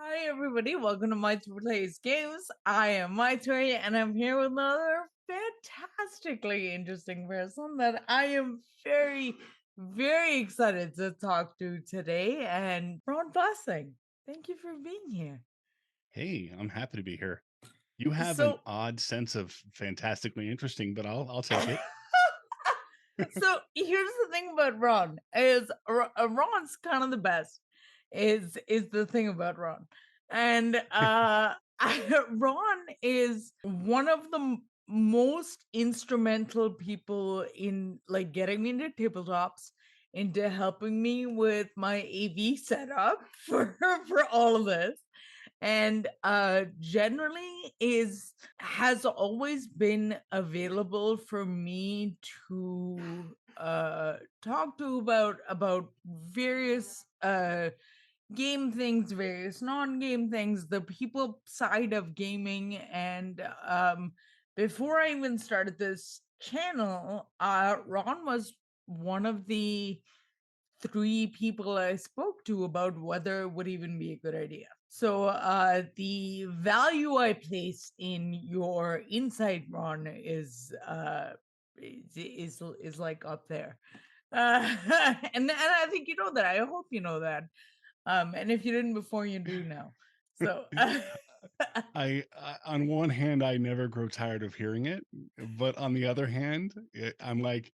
Hi, everybody. Welcome to My Three Plays Games. I am My Three, and I'm here with another fantastically interesting person that I am very excited to talk to today. And Ron Blessing, thank you for being here. Hey, I'm happy to be here. You have an So, odd sense of fantastically interesting, but I'll take it. so here's the thing about Ron is Ron's kind of the best. Is the thing about Ron, and Ron is one of the most instrumental people in like getting me into tabletops, into helping me with my AV setup for all of this, and generally has always been available for me to talk to about various game things, various non-game things, the people side of gaming. And before I even started this channel, Ron was one of the three people I spoke to about whether it would even be a good idea. So the value I place in your insight, Ron, is like up there. And I think you know that. I hope you know that. And if you didn't before, you do now. So On one hand, I never grow tired of hearing it, but on the other hand, I'm like,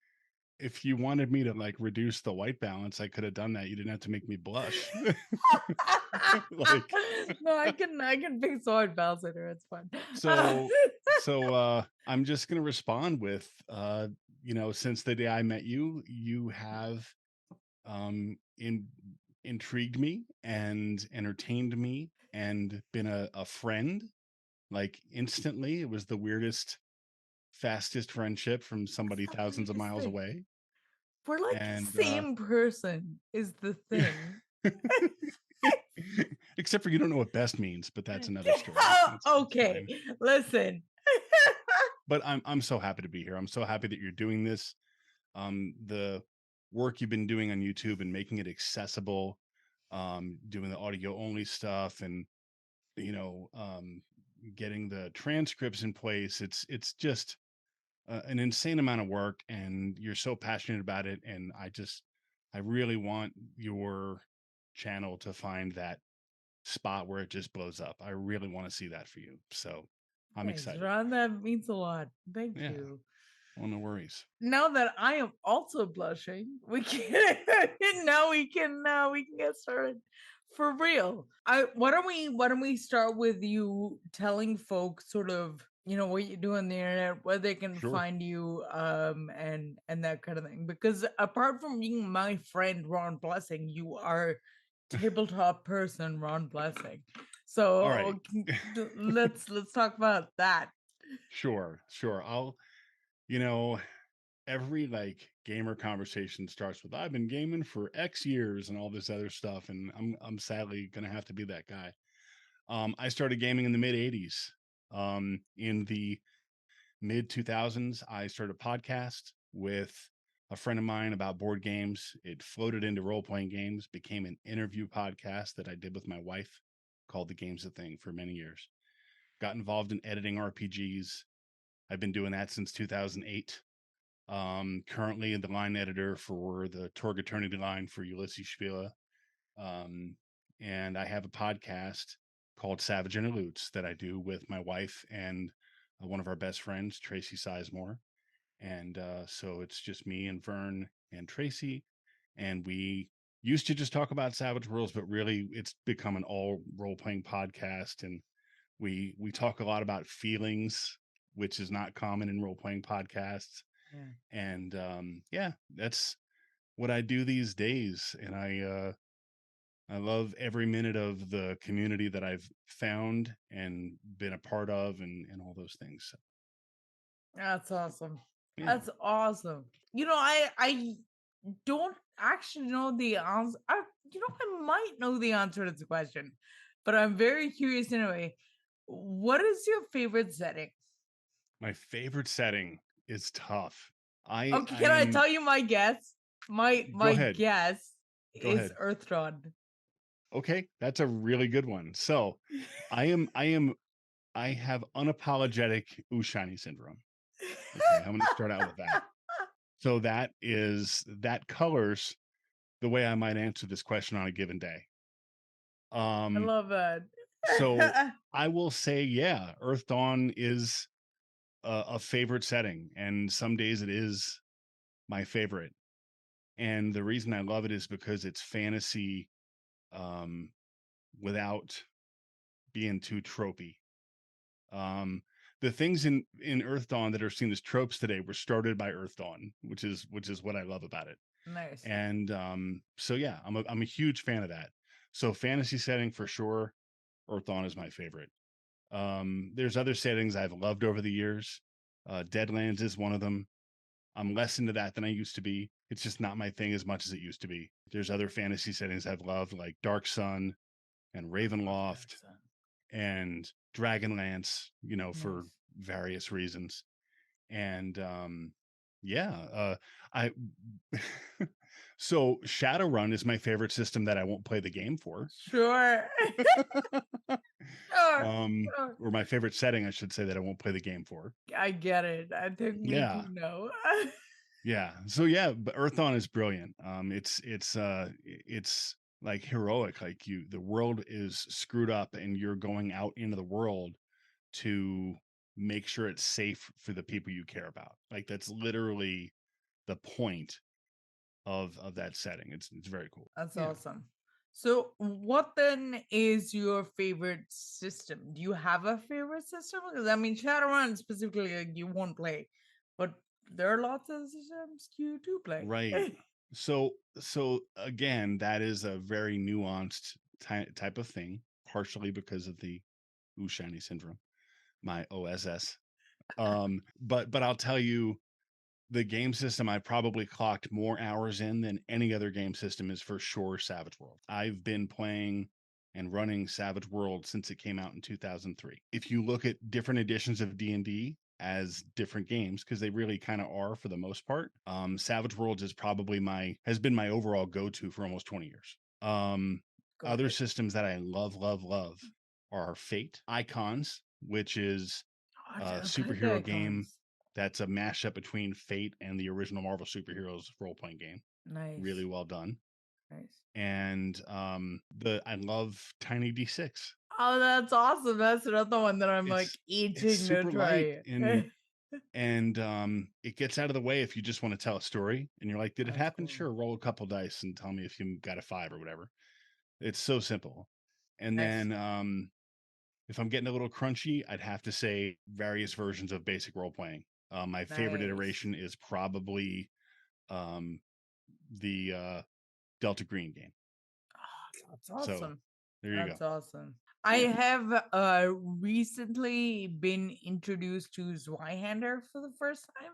if you wanted me to like reduce the white balance, I could have done that. You didn't have to make me blush. Like, no, I can fix sword bells later. It's fun. so, I'm just gonna respond with, since the day I met you, you have in intrigued me and entertained me and been a friend like instantly. It was the weirdest, fastest friendship from somebody thousands of Here's the miles thing. away. We're like And the same person is the thing. except for you don't know what best means, but that's another story. It's Okay, fine. listen. But I'm so happy to be here. I'm so happy that you're doing this. The work you've been doing on YouTube and making it accessible, doing the audio only stuff, and you know, um, getting the transcripts in place. It's just an insane amount of work, and you're so passionate about it. And I really want your channel to find that spot where it just blows up. I really want to see that for you. So I'm Thanks, excited. Ron. That means a lot. Thank Yeah. you. Well, no worries. Now that I am also blushing, we can we can get started for real. I why don't we start with you telling folks sort of what you do on the internet, where they can Sure. find you, and that kind of thing. Because apart from being my friend Ron Blessing, you are tabletop person Ron Blessing. All right. So let's talk about that. Sure. You know, every like gamer conversation starts with I've been gaming for X years and all this other stuff, and I'm sadly gonna have to be that guy. I started gaming in the mid '80s. In the mid 2000s, I started a podcast with a friend of mine about board games. It floated into role playing games, became an interview podcast that I did with my wife called The Game's a Thing for many years. Got involved in editing RPGs. I've been doing that since 2008. Currently the line editor for the Torg Eternity line for Ulysses Spila. Um, and I have a podcast called Savage Interludes that I do with my wife and one of our best friends, Tracy Sizemore. And so it's just me and Vern and Tracy. And we used to just talk about Savage Worlds, but really it's become an all role playing podcast. And we talk a lot about feelings, which is not common in role playing podcasts. Yeah. And yeah, that's what I do these days. And I love every minute of the community that I've found and been a part of, and all those things. So, That's awesome. yeah, That's awesome. I don't actually know the answer. I might know the answer to this question, but I'm very curious anyway. What is your favorite setting? my favorite setting is tough. Okay, I can I am. tell you my guess? My Go my ahead. guess Go is ahead. Earthdawn. Okay, that's a really good one. So, I am I have unapologetic ooh shiny syndrome. Okay, I'm gonna start out with that. So that colors the way I might answer this question on a given day. I Um, love that. so I will say, yeah, Earth Dawn is a favorite setting, and some days it is my favorite. And the reason I love it is because it's fantasy um, without being too tropey. Um, the things in Earth Dawn that are seen as tropes today were started by Earth Dawn, which is what I love about it. Nice. And so yeah, I'm a huge fan of that. So fantasy setting for sure. Earth Dawn is my favorite. There's other settings I've loved over the years. Deadlands is one of them. I'm less into that than I used to be. It's just not my thing as much as it used to be. There's other fantasy settings I've loved, like Dark Sun and Love Dark Ravenloft Sun. and Dragonlance, for Nice. various reasons. And yeah, I so Shadowrun is my favorite system that I won't play the game for. Sure. Sure. Sure. Or my favorite setting, I should say, that I won't play the game for. I get it. I think me too. Yeah. No. Yeah. So yeah, but Earthdawn is brilliant. It's like heroic. Like the world is screwed up, and you're going out into the world to make sure it's safe for the people you care about. Like that's literally the point of that setting. It's very cool. That's Yeah. awesome. So, what then is your favorite system? Do you have a favorite system? Because I mean, Shadowrun specifically, like, you won't play, but there are lots of systems you do play. Right. So again, that is a very nuanced type of thing, partially because of the ooh shiny syndrome, my OSS. But I'll tell you, the game system I probably clocked more hours in than any other game system is for sure Savage World. I've been playing and running Savage World since it came out in 2003. If you look at different editions of D&D as different games, because they really kind of are for the most part, Savage Worlds is probably has been my overall go-to for almost 20 years. Got Other it. systems that I love are Fate, Icons, which is Oh, I a never played the superhero game icons. that's a mashup between Fate and the original Marvel superheroes role playing game. Really Nice. well done. Nice. And the I love Tiny D6. Oh, that's awesome. That's another one that I'm like It's itching to super light try. and it gets out of the way if you just want to tell a story and you're like, did it That's happen? cool. Sure, roll a couple dice and tell me if you got a 5 or whatever. It's so simple. And Nice. then if I'm getting a little crunchy, I'd have to say various versions of basic role playing. My favorite Nice. iteration is probably um, the Delta Green game. Oh, that's So awesome. there you go. That's awesome. I Yeah. have recently been introduced to Zweihander for the first time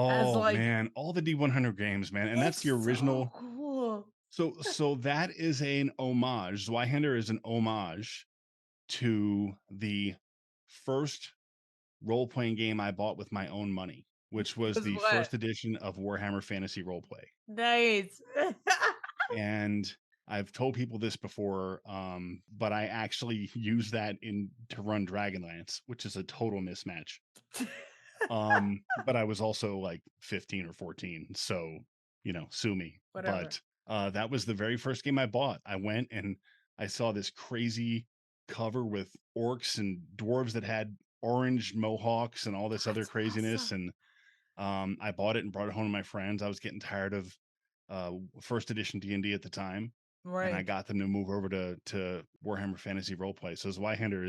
as Oh like man, all the D100 games, man, and that's it's the so original. cool. So that is an homage. Zweihander is an homage to the first role playing game I bought with my own money, which was Was the what? first edition of Warhammer Fantasy Roleplay. Nice. And I've told people this before, but I actually use that in to run Dragonlance, which is a total mismatch. But I was also like 15 or 14, so sue me. Whatever. But that was the very first game I bought. I went and I saw this crazy cover with orcs and dwarves that had orange mohawks and all this other That's craziness, awesome. and I bought it and brought it home to my friends. I was getting tired of first edition D&D at the time, and I Right. got them to move over to Warhammer Fantasy Roleplay. So Zweihander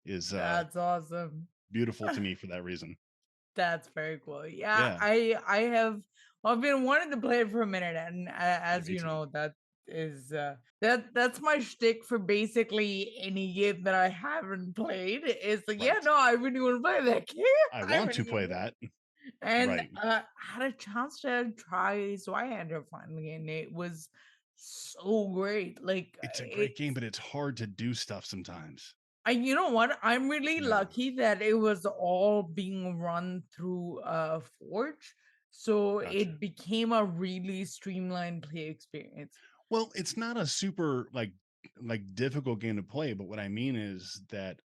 is That's awesome. beautiful to me for that reason. That's very cool. Yeah, Yeah, I have I've been wanting to play it for a minute, and yeah, as me you too. know, that is that's my shtick for basically any game that I haven't played. It's like, yeah, Right. no, I really want to play that game. I I want to really want play to play. that. And Right. I had a chance to try Zweihander finally, and it was so great. Like It's a great game, it's but it's hard to do stuff sometimes. you know what? I'm really Yeah, lucky that it was all being run through Forge, so gotcha. it became a really streamlined play experience. Well, it's not a super like like difficult game to play, but what I mean is that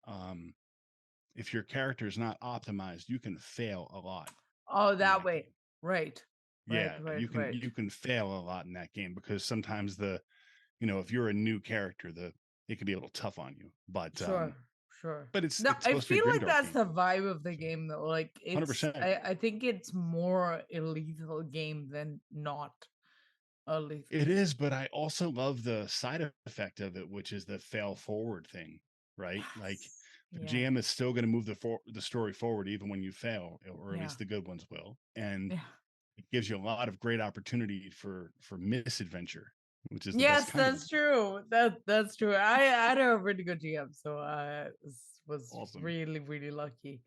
if your character is not optimized, you can fail a lot Oh, in that that way. game. Right. Right, Yeah, right, right. you can fail a lot in that game because sometimes if you're a new character, it can be a little tough on you. Sure, sure. But No, it's I supposed to be a feel like grimdark that's game the too. vibe of the So game though. Like it's 100%. I think it's more a lethal game than not a lethal It game. is, but I also love the side effect of it, which is the fail forward thing, right? Like Yes. the Yeah. GM is still going to move the story forward even when you fail, or at Yeah. least the good ones will, and Yeah. it gives you a lot of great opportunity for misadventure, which is the best Yes, kind of that's adventure. true. That's true. I had a really good GM, so I was Awesome. really really lucky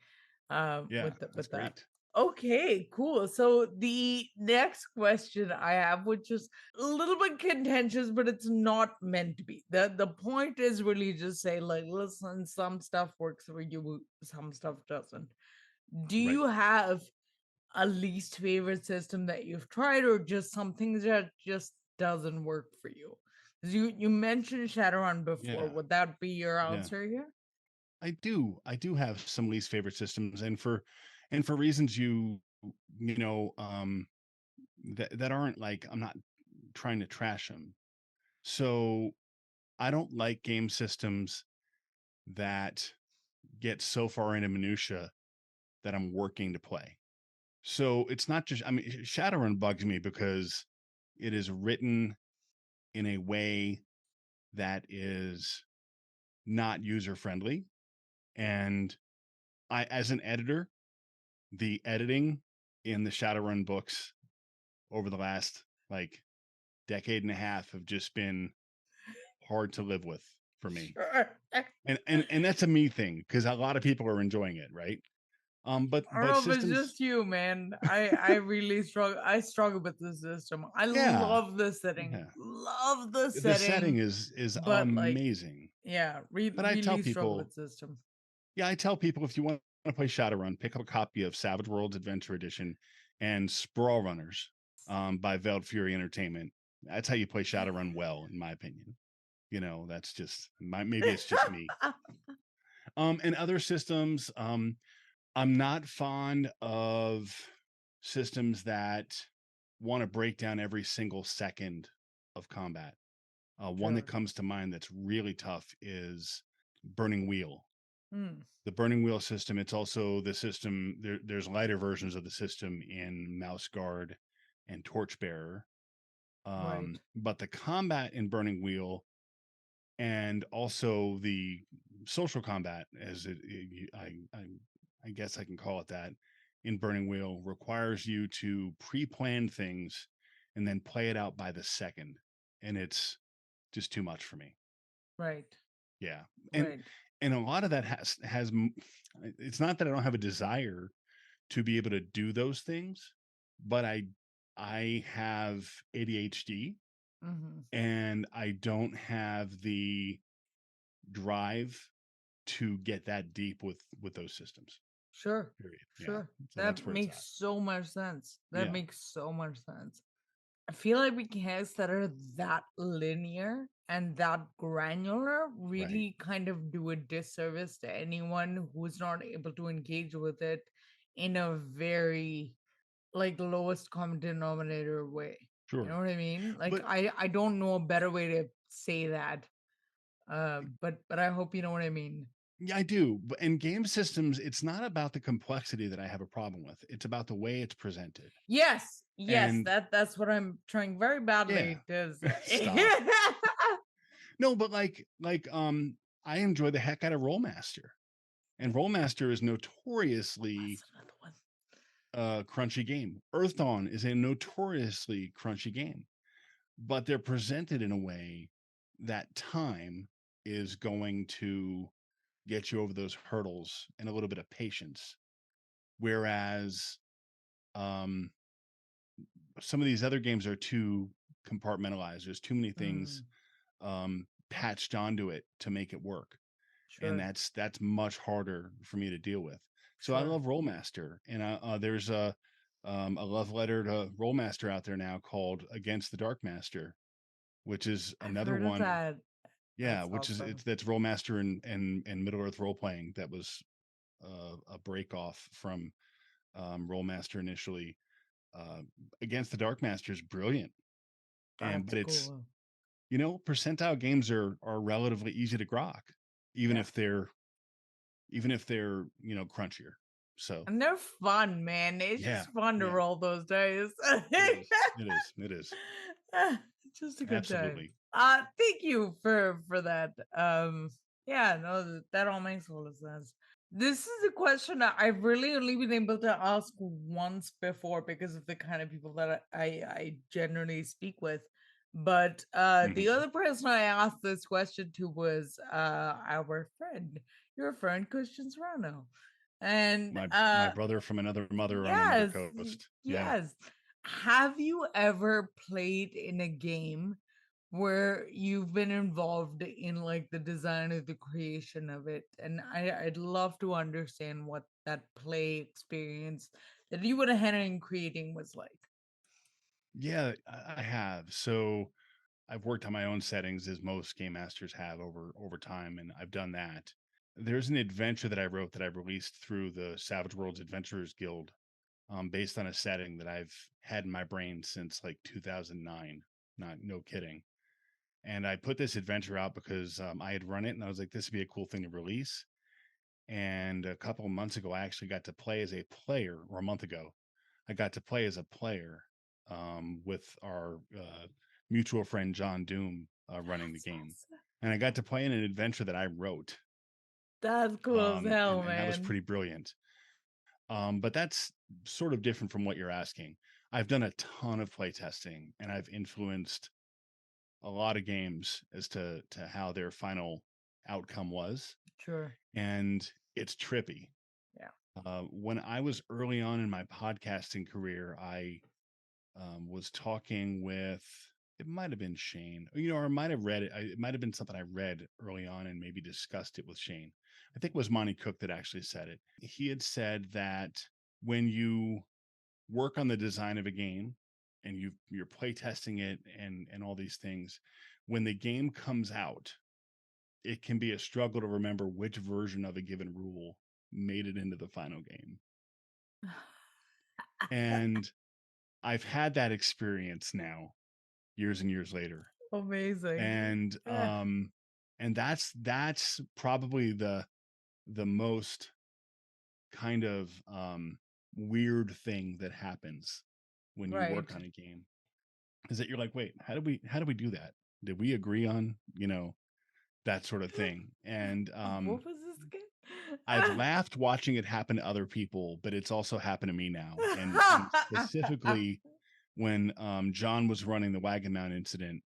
Yeah, that's with that. great. Okay, cool. So the next question I have, which is a little bit contentious, but it's not meant to be. The point is really just say like, listen, some stuff works for you, some stuff doesn't. Do Right. you have a least favorite system that you've tried, or just something that just doesn't work for you? 'Cause you mentioned Shadowrun before. Yeah. Would that be your Yeah. answer here? I do. I do have some least favorite systems, and for reasons you know that aren't like I'm not trying to trash them. So I don't like game systems that get so far into minutia that I'm working to play. So it's not just, I mean, Shadowrun bugs me because it is written in a way that is not user friendly. And as an editor, the editing in the Shadowrun books over the last like decade and a half have just been hard to live with for me. Sure. And that's a me thing because a lot of people are enjoying it, right? I don't But know if it's systems, just you, man. I really struggle. I struggle with the system. I yeah, love the setting, yeah. love the The setting setting, is but like, amazing. yeah, But I tell really struggle people, with system. yeah, I tell people if you want to play Shadowrun, pick up a copy of Savage Worlds Adventure Edition and Sprawl Runners by Veiled Fury Entertainment. That's how you play Shadowrun well, in my opinion. That's just maybe it's just me. And other systems, I'm not fond of systems that want to break down every single second of combat. One that Sure. comes to mind that's really tough is Burning Wheel. Mm, The Burning Wheel system, it's also the system, there's lighter versions of the system in Mouse Guard and Torchbearer. right. But the combat in Burning Wheel and also the social combat, as I guess I can call it that, in Burning Wheel requires you to pre-plan things and then play it out by the second, and it's just too much for me. Right. Yeah, and Right. and a lot of that it's not that I don't have a desire to be able to do those things, but I have ADHD Hmm. and I don't have the drive to get that deep with those systems. Sure. Period. Yeah. Sure. So That that's where it's makes at. so much sense. That Yeah. makes so much sense. I feel like mechanics that are that linear and that granular Right. really kind of do a disservice to anyone who's not able to engage with it in a very like lowest common denominator way. You Sure. know what I mean? Like But I don't know a better way to say that. But I hope you know what I mean. yeah, I do. But in game systems, it's not about the complexity that I have a problem with. It's about the way it's presented. Yes, yes, And that's what I'm trying very yeah. badly to say. Stop. No, but I enjoy the heck out of Rollmaster. And Rollmaster is notoriously What's another one? crunchy game. Earthdawn is a notoriously crunchy game, but they're presented in a way that time is going to get you over those hurdles and a little bit of patience. Whereas um, some of these other games are too compartmentalized. There's too many things Mm, patched onto it to make it work, and sure, that's much harder for me to deal with. So I sure. love Rollmaster, and there's a love letter to Rollmaster out there now called Against the Dark Master, which is I've another heard of one. that. Yeah, That's which is awesome. that's Rollmaster and Middle Earth role playing. That was a break off from Rollmaster initially. Uh, Against the Dark Masters, brilliant. And That's but it's cool. percentile games are relatively easy to grok, even Yeah. if they're crunchier. So And they're fun, man. It's yeah, just fun to yeah, roll those dice. it is. It is. It is. Just a good time. Absolutely. Thank you for that. Yeah, no, that all makes a lot of sense. This is a question that I've really only been able to ask once before because of the kind of people that I generally speak with. But the Mhm. other person I asked this question to was our friend, your friend Christian Serrano. And My brother from another mother on another yes, coast. Yeah. yes. Have you ever played in a game where you've been involved in like the design or the creation of it? And I'd love to understand what that play experience that you went ahead and creating was like. Yeah, I have. So I've worked on my own settings as most game masters have over time, and I've done that. There's an adventure that I wrote that I released through the Savage Worlds Adventurers Guild, based on a setting that I've had in my brain since like 2009. Not no kidding. And I put this adventure out because I had run it, and I was like, this would be a cool thing to release. And a couple of months ago, I actually got to play as a player, or a month ago, I got to play as a player with our mutual friend John Doom running the That's game, awesome. and I got to play in an adventure that I wrote, That's cool as hell, and that was man. pretty brilliant. But that's sort of different from what you're asking. I've done a ton of play testing, and I've influenced a lot of games as to how their final outcome was, Sure. and it's trippy. Yeah. When I was early on in my podcasting career, I was talking with, it might have been Shane, or I might have read it. It might have been something I read early on and maybe discussed it with Shane. I think it was Monty Cook that actually said it. He had said that when you work on the design of a game and you're play testing it and all these things, when the game comes out, it can be a struggle to remember which version of a given rule made it into the final game. And I've had that experience now years and years later. Amazing. And Yeah. that's probably the most kind of weird thing that happens when you work Right. on a game, is that you're like, wait, how do we do that? Did we agree on, that sort of thing? And What was this I've again? laughed watching it happen to other people, but it's also happened to me now. And specifically when John was running the Wagon Mount incident,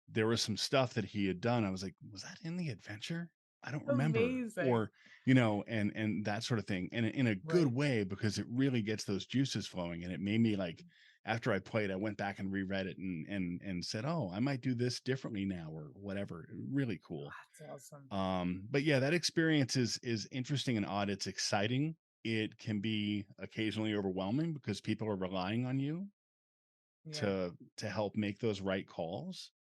there was some stuff that he had done. I was like, was that in the adventure? I don't remember. Amazing. Or, and that sort of thing. And in a good Right. way, because it really gets those juices flowing. And it made me like, after I played, I went back and reread it and said, oh, I might do this differently now or whatever. Really cool. That's awesome. But yeah, that experience is interesting and odd. It's exciting. It can be occasionally overwhelming because people are relying on you Yeah. to help make those right calls.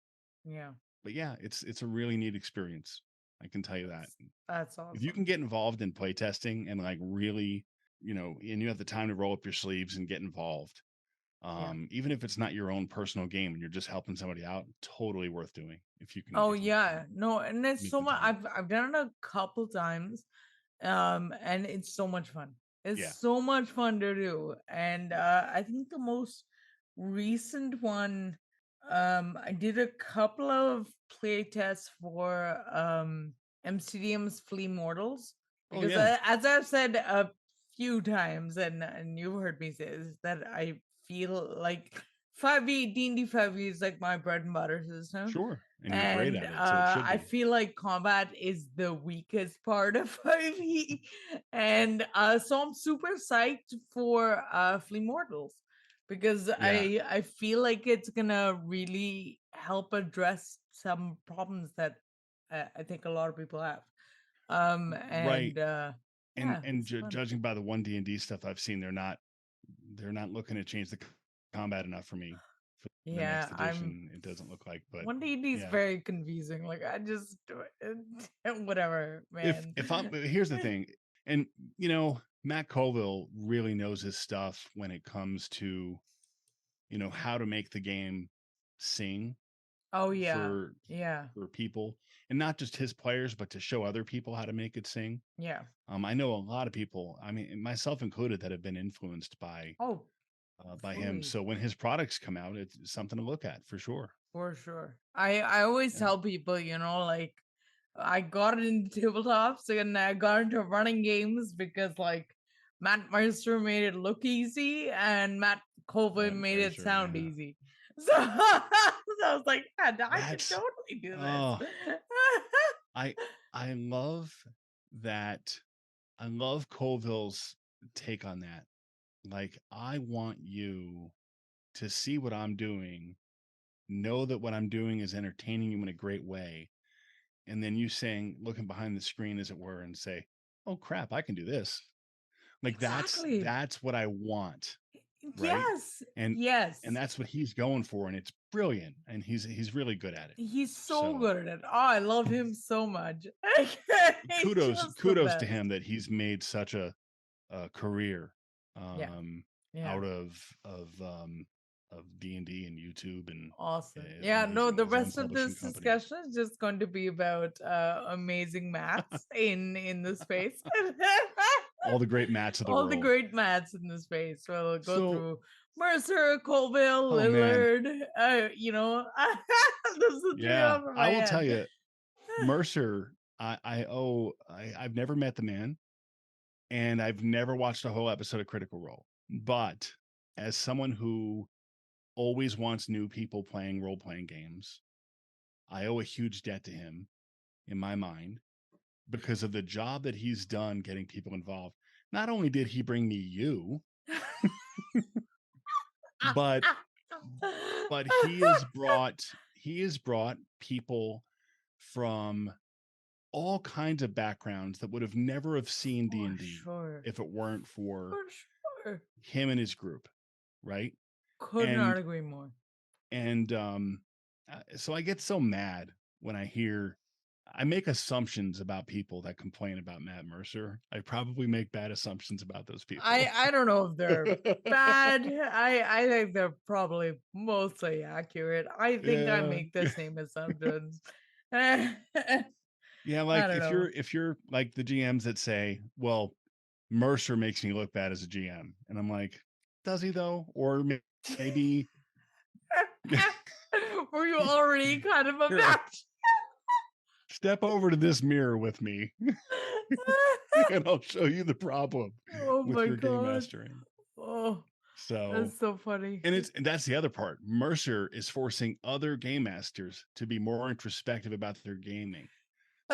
Yeah. But yeah, it's a really neat experience. I can tell you that. That's If you can awesome. get involved in playtesting and like really, and you have the time to roll up your sleeves and get involved, Yeah. even if it's not your own personal game and you're just helping somebody out, totally worth doing if you can Oh if you can yeah. No, and it's make so the much time. I've done it a couple times. And it's so much fun. It's Yeah. so much fun to do. And I think the most recent one, I did a couple of play tests for MCDM's Flea Mortals Oh because yeah. as I've said a few times, and you've heard me say this, that I feel like 5e D&D 5e is like my bread and butter system. Sure. And you're great And at it, so it should I be. feel like combat is the weakest part of 5e. And so I'm super psyched for Flea Mortals because Yeah. I feel like it's gonna really help address some problems that I think a lot of people have. Right. And yeah, And it's fun. judging by the one D&D stuff I've seen, they're not looking to change the combat enough for me. the Yeah, next I'm edition, it doesn't look like. But 180 is yeah, very confusing. Like I just whatever, man. if I'm here's the thing, and Matt Colville really knows his stuff when it comes to how to make the game sing Oh yeah. for Yeah. people, and not just his players, but to show other people how to make it sing. Yeah. I know a lot of people, I mean, myself included, that have been influenced Oh, by him. fully. So when his products come out, it's something to look at for sure. For sure. I always Yeah. tell people, like I got into tabletops and I got into running games because like Matt Mercer made it look easy and Matt Matt Colvin made it Mercer, sound yeah. easy. So, so I was like, yeah, I can That's totally do oh, this. I I love that. I love Colville's take on that. Like, I want you to see what I'm doing, know that what I'm doing is entertaining you in a great way, and then you saying, looking behind the screen, as it were, and say, "Oh crap, I can do this." Like Exactly. that's what I want, right? Yes. And Yes. that's what he's going for, and it's brilliant, and he's really good at it. He's so So good at it. Oh, I love him so much. He's just the kudos to best. him that he's made such a career Yeah. um Yeah. out of D&D and YouTube, and Awesome. is Yeah, no, amazing, and the his own rest of publishing this company. discussion is just going to be about amazing mats in the space. All the great mats of the All the world. great mats in the space. So we'll go So, through Mercer, Colville, oh man, Lillard, this is the three yeah, off of I my will head. tell you, Mercer, I've never met the man, and I've never watched a whole episode of Critical Role. But as someone who always wants new people playing role playing games, I owe a huge debt to him in my mind, because of the job that he's done getting people involved. Not only did he bring me you, but he has brought people from all kinds of backgrounds that would have never have seen For D&D sure. if it weren't for For sure. him and his group, right? Could not And agree more. so I get so mad when I make assumptions about people that complain about Matt Mercer. I probably make bad assumptions about those people. I don't know if they're bad. I think they're probably mostly accurate. I think I Yeah. make the same assumptions. I Yeah, like don't know. if you're like the GMs that say, "Well, Mercer makes me look bad as a GM," and I'm like, "Does he though?" Or maybe Were you already kind of a here, match? step over to this mirror with me, and I'll show you the problem Oh with my your game god. mastering. Oh, So, that's so funny. and that's the other part. Mercer is forcing other game masters to be more introspective about their gaming.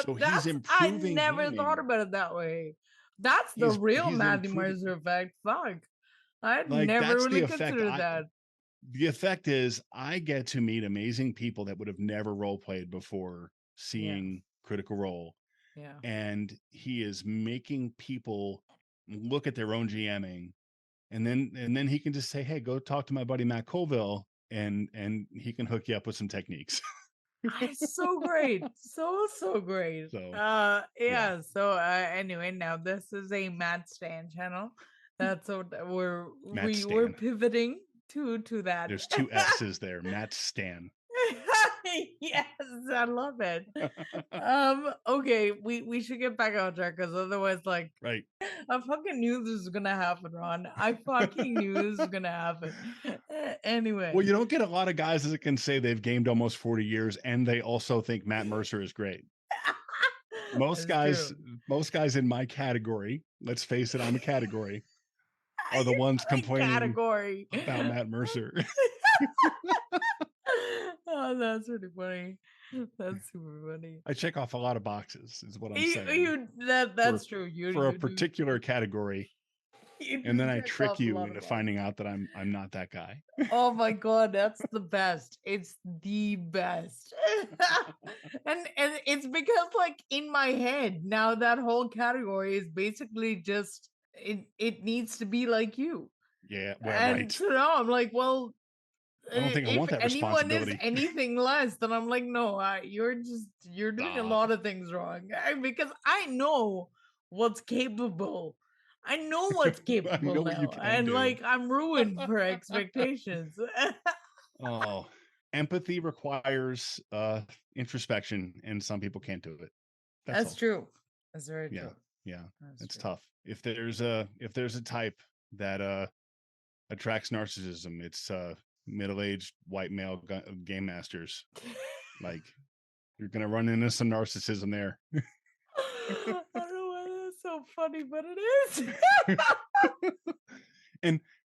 So he's I improving never thought gaming. about it that way. That's the real He's Matthew improving, Mercer effect. Fuck. I'd like, never that's the really effect. considered that. The effect is I get to meet amazing people that would have never role played before Yeah. seeing Critical Role, Yeah. and he is making people look at their own GMing, and then he can just say, "Hey, go talk to my buddy Matt Colville," and he can hook you up with some techniques. It's so great. So great. So yeah, Yeah, so anyway, now this is a Matt Stan channel. That's what Matt we're Stan. pivoting to that. There's two S's there. Matt Stan. Yes, I love it. Okay, we should get back on track because otherwise, like, Right. I fucking knew this was gonna happen, Ron. I fucking knew this was gonna happen. Well, Anyway. you don't get a lot of guys that can say they've gamed almost 40 years and they also think Matt Mercer is great. Most That's guys, true. most guys in my category, let's face it, I'm a category, are the ones You're my complaining category. about Matt Mercer. Oh, that's really funny. That's super funny. I check off a lot of boxes, is what I'm You, saying, you that for that's true. for a You do particular category, you and then do I check trick off a you lot of into boxes. finding out that I'm not that guy. Oh my god, that's the best. It's the best. And it's because like in my head now that whole category is basically just it needs to be like you. Yeah, well, And right. so now I'm like, well, I don't think I If want that anyone is responsibility. anything less, then I'm like, no, you're doing a Stop. lot of things wrong. Because I know what's capable. I know what's I capable know what you now, can and do. like I'm ruined for expectations. Oh, empathy requires introspection, and some people can't do it. That's That's all. true. That's very Yeah, true. yeah, That's it's true. tough. If there's a type that attracts narcissism, it's middle-aged white male game masters. Like, you're gonna run into some narcissism there. I don't know why that's so funny, but it is.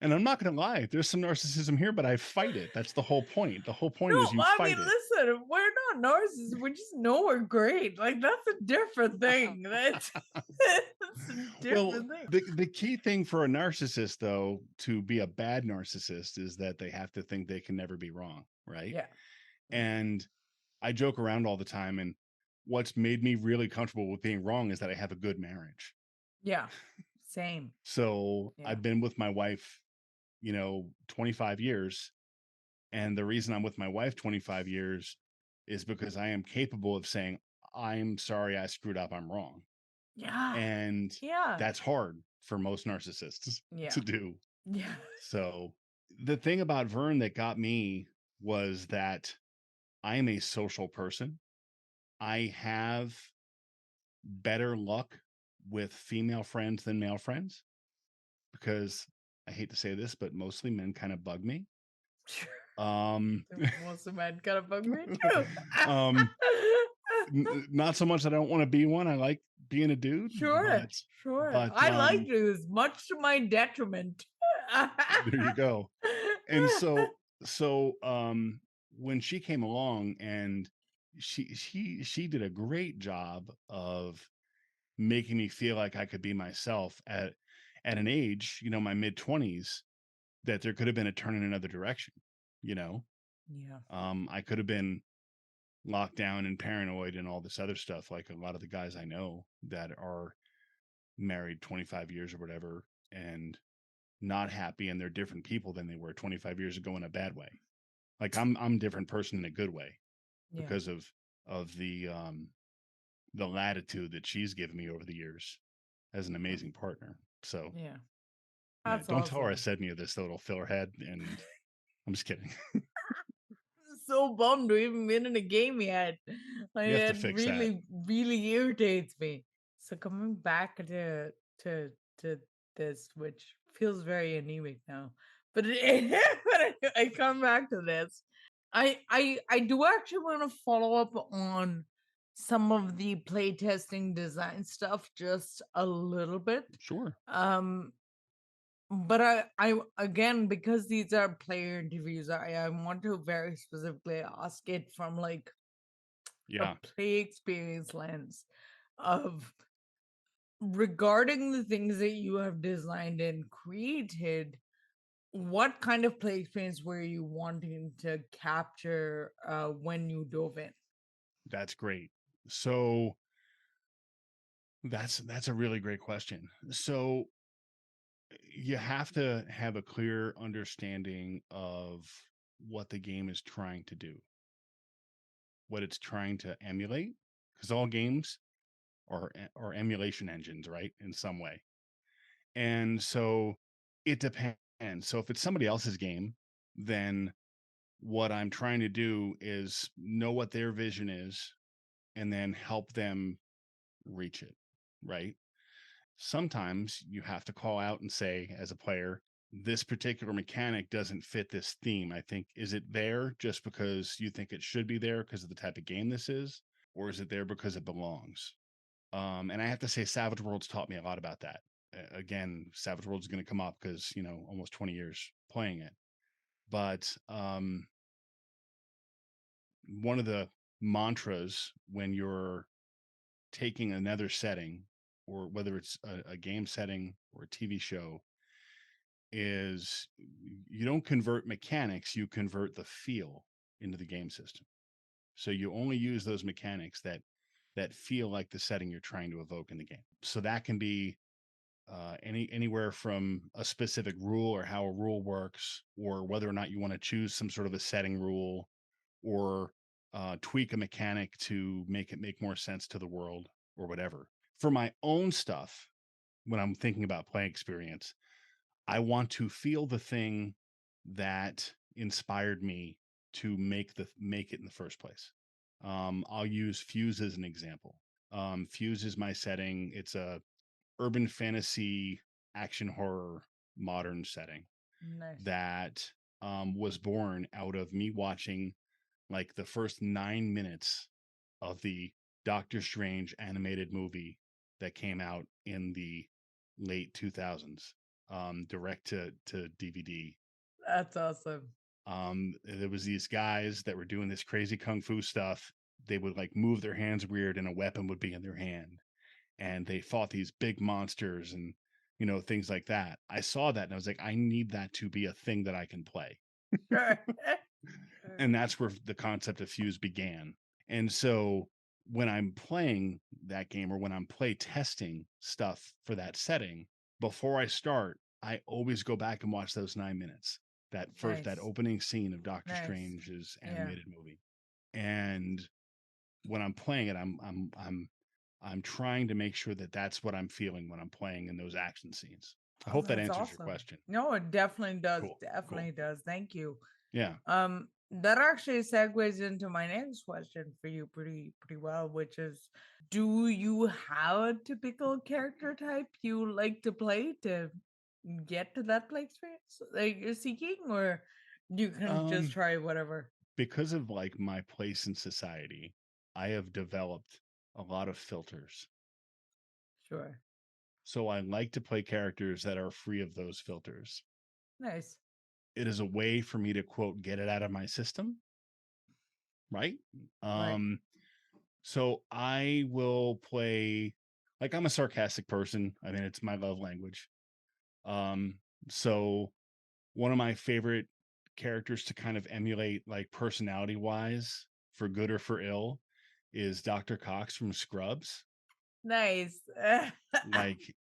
And I'm not gonna lie, there's some narcissism here, but I fight it. That's the whole point. The whole point is No, you I mean, fight it. listen, we're not narcissists. We just know we're great. Like that's a different thing. That's that's a Well, different thing. the key thing for a narcissist, though, to be a bad narcissist is that they have to think they can never be wrong, right? Yeah. Yeah. And I joke around all the time, and what's made me really comfortable with being wrong is that I have a good marriage. Yeah. Same. So Yeah. I've been with my wife, 25 years. And the reason I'm with my wife 25 years is because I am capable of saying, I'm sorry I screwed up, I'm wrong. Yeah. And Yeah. that's hard for most narcissists Yeah. to do. Yeah. So the thing about Vern that got me was that I am a social person. I have better luck with female friends than male friends because I hate to say this, but mostly men kind of bug me. Sure. Um, Most of men kind of bug me too. um, not so much that I don't want to be one. I like being a dude, Sure. Sure. but I like this, much to my detriment. there you go. And so when she came along and she did a great job of making me feel like I could be myself at an age, my mid-20s, that there could have been a turn in another direction, you know. Yeah. I could have been locked down and paranoid and all this other stuff like a lot of the guys I know that are married 25 years or whatever and not happy, and they're different people than they were 25 years ago in a bad way. Like I'm a different person in a good way Yeah. because of the latitude that she's given me over the years as an amazing partner. So Yeah. yeah, That's don't tell her I awesome. said any of this, though it'll fill her head, and I'm just kidding. So bummed we haven't been in a game yet. Like We have to it fix that. really, really irritates me. So coming back to this, which feels very anemic now, but but I come back to this. I do actually want to follow up on some of the playtesting design stuff just a little bit. Sure. Um, but I again, because these are player interviews, I want to very specifically ask it from like a Yeah, play experience lens of regarding the things that you have designed and created. What kind of play experience were you wanting to capture when you dove in? that's great. So that's a really great question. So you have to have a clear understanding of what the game is trying to do, what it's trying to emulate, because all games are emulation engines, right? In some way. And so it depends. So if it's somebody else's game, then what I'm trying to do is know what their vision is and then help them reach it, right? Sometimes you have to call out and say, as a player, this particular mechanic doesn't fit this theme. I think, is it there just because you think it should be there because of the type of game this is? Or is it there because it belongs? And I have to say, Savage Worlds taught me a lot about that. Again, Savage Worlds is going to come up because, almost 20 years playing it. But one of the mantras when you're taking another setting, or whether it's a game setting or a TV show, is you don't convert mechanics, you convert the feel into the game system. So you only use those mechanics that feel like the setting you're trying to evoke in the game. So that can be anywhere from a specific rule or how a rule works, or whether or not you want to choose some sort of a setting rule, or tweak a mechanic to make it make more sense to the world or whatever. For my own stuff, when I'm thinking about play experience, I want to feel the thing that inspired me to make it in the first place. I'll use Fuse as an example. Fuse is my setting. It's a urban fantasy action horror modern setting Nice. that was born out of me watching like the first 9 minutes of the Doctor Strange animated movie that came out in the late 2000s, direct to DVD. That's awesome. There was these guys that were doing this crazy kung fu stuff. They would like move their hands weird, and a weapon would be in their hand, and they fought these big monsters and things like that. I saw that and I was like, I need that to be a thing that I can play. Sure. And that's where the concept of Fuse began. And so when I'm playing that game, or when I'm play testing stuff for that setting, before I start, I always go back and watch those 9 minutes. That Nice. opening scene of Doctor Nice. Strange's Yeah. animated movie. And when I'm playing it, I'm trying to make sure that that's what I'm feeling when I'm playing in those action scenes. I Oh, hope that that's answers your awesome. question. No, it definitely does. Cool. Cool. Definitely does. Thank you. Yeah. That actually segues into my next question for you pretty well, which is, do you have a typical character type you like to play to get to that play experience that you're seeking, or you can just Um, try whatever? because of like my place in society, I have developed a lot of filters. Sure. So I like to play characters that are free of those filters. Nice. It is a way for me to quote get it out of my system, right? Right. Um, so I will play like I'm a sarcastic person. I mean, it's my love language. Um, so one of my favorite characters to kind of emulate, like personality wise, for good or for ill, is Dr. Cox from Scrubs. Nice.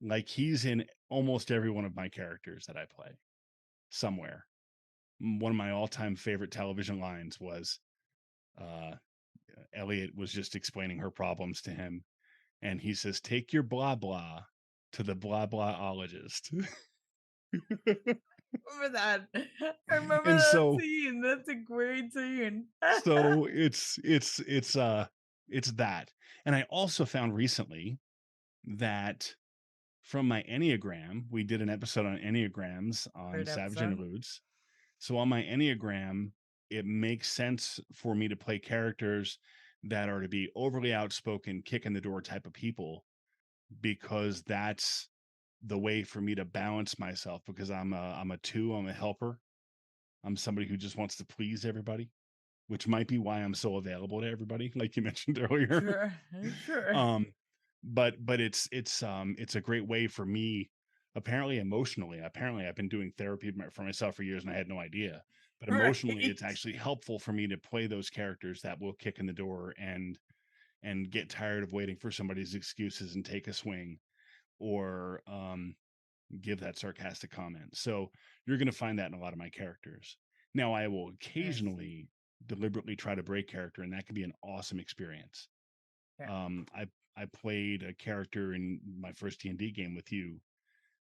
Like he's in almost every one of my characters that I play somewhere. One of my all-time favorite television lines was uh Elliot was just explaining her problems to him, and he says, "Take your blah blah to the blah blahologist." Remember that. I remember And that so scene. That's a great scene. so it's that. And I also found recently that from my Enneagram, we did an episode on Enneagrams on Great Savage episode. Interludes. So on my Enneagram, it makes sense for me to play characters that are to be overly outspoken, kick in the door type of people, because that's the way for me to balance myself, because I'm a two, I'm a helper. I'm somebody who just wants to please everybody, which might be why I'm so available to everybody, like you mentioned earlier. Sure. Sure. um, but it's a great way for me, apparently emotionally. Apparently, I've been doing therapy for myself for years, and I had no idea. But emotionally, Right. it's actually helpful for me to play those characters that will kick in the door and get tired of waiting for somebody's excuses and take a swing, or give that sarcastic comment. So you're going to find that in a lot of my characters. Now, I will Nice. occasionally deliberately try to break character, and that can be an awesome experience. Yeah. Um, I I played a character in my first D&D game with you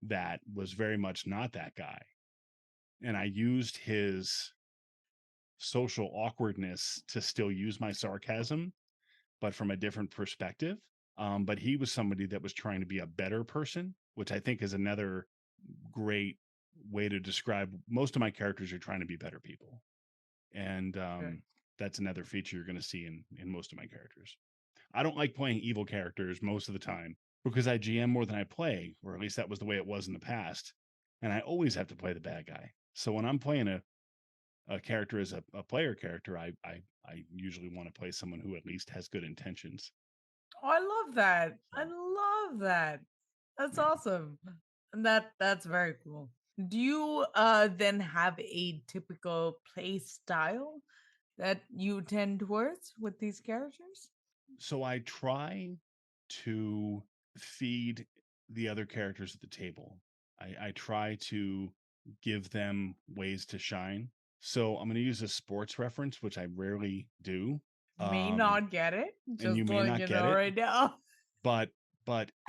that was very much not that guy, and I used his social awkwardness to still use my sarcasm, but from a different perspective. But he was somebody that was trying to be a better person, which I think is another great way to describe. Most of my characters are trying to be better people, and Sure. that's another feature you're going to see in most of my characters. I don't like playing evil characters most of the time because I GM more than I play, or at least that was the way it was in the past. And I always have to play the bad guy. So when I'm playing a character as a player character, I usually want to play someone who at least has good intentions. Oh, I love that. I So love that. That's yeah. awesome. And that's very cool. Do you then have a typical play style that you tend towards with these characters? So I try to feed. the other characters at the table. I try to give them ways to shine. So I'm going to use a sports reference, which I rarely do. May Um, not get it, and you just may letting not you get know it, right now. but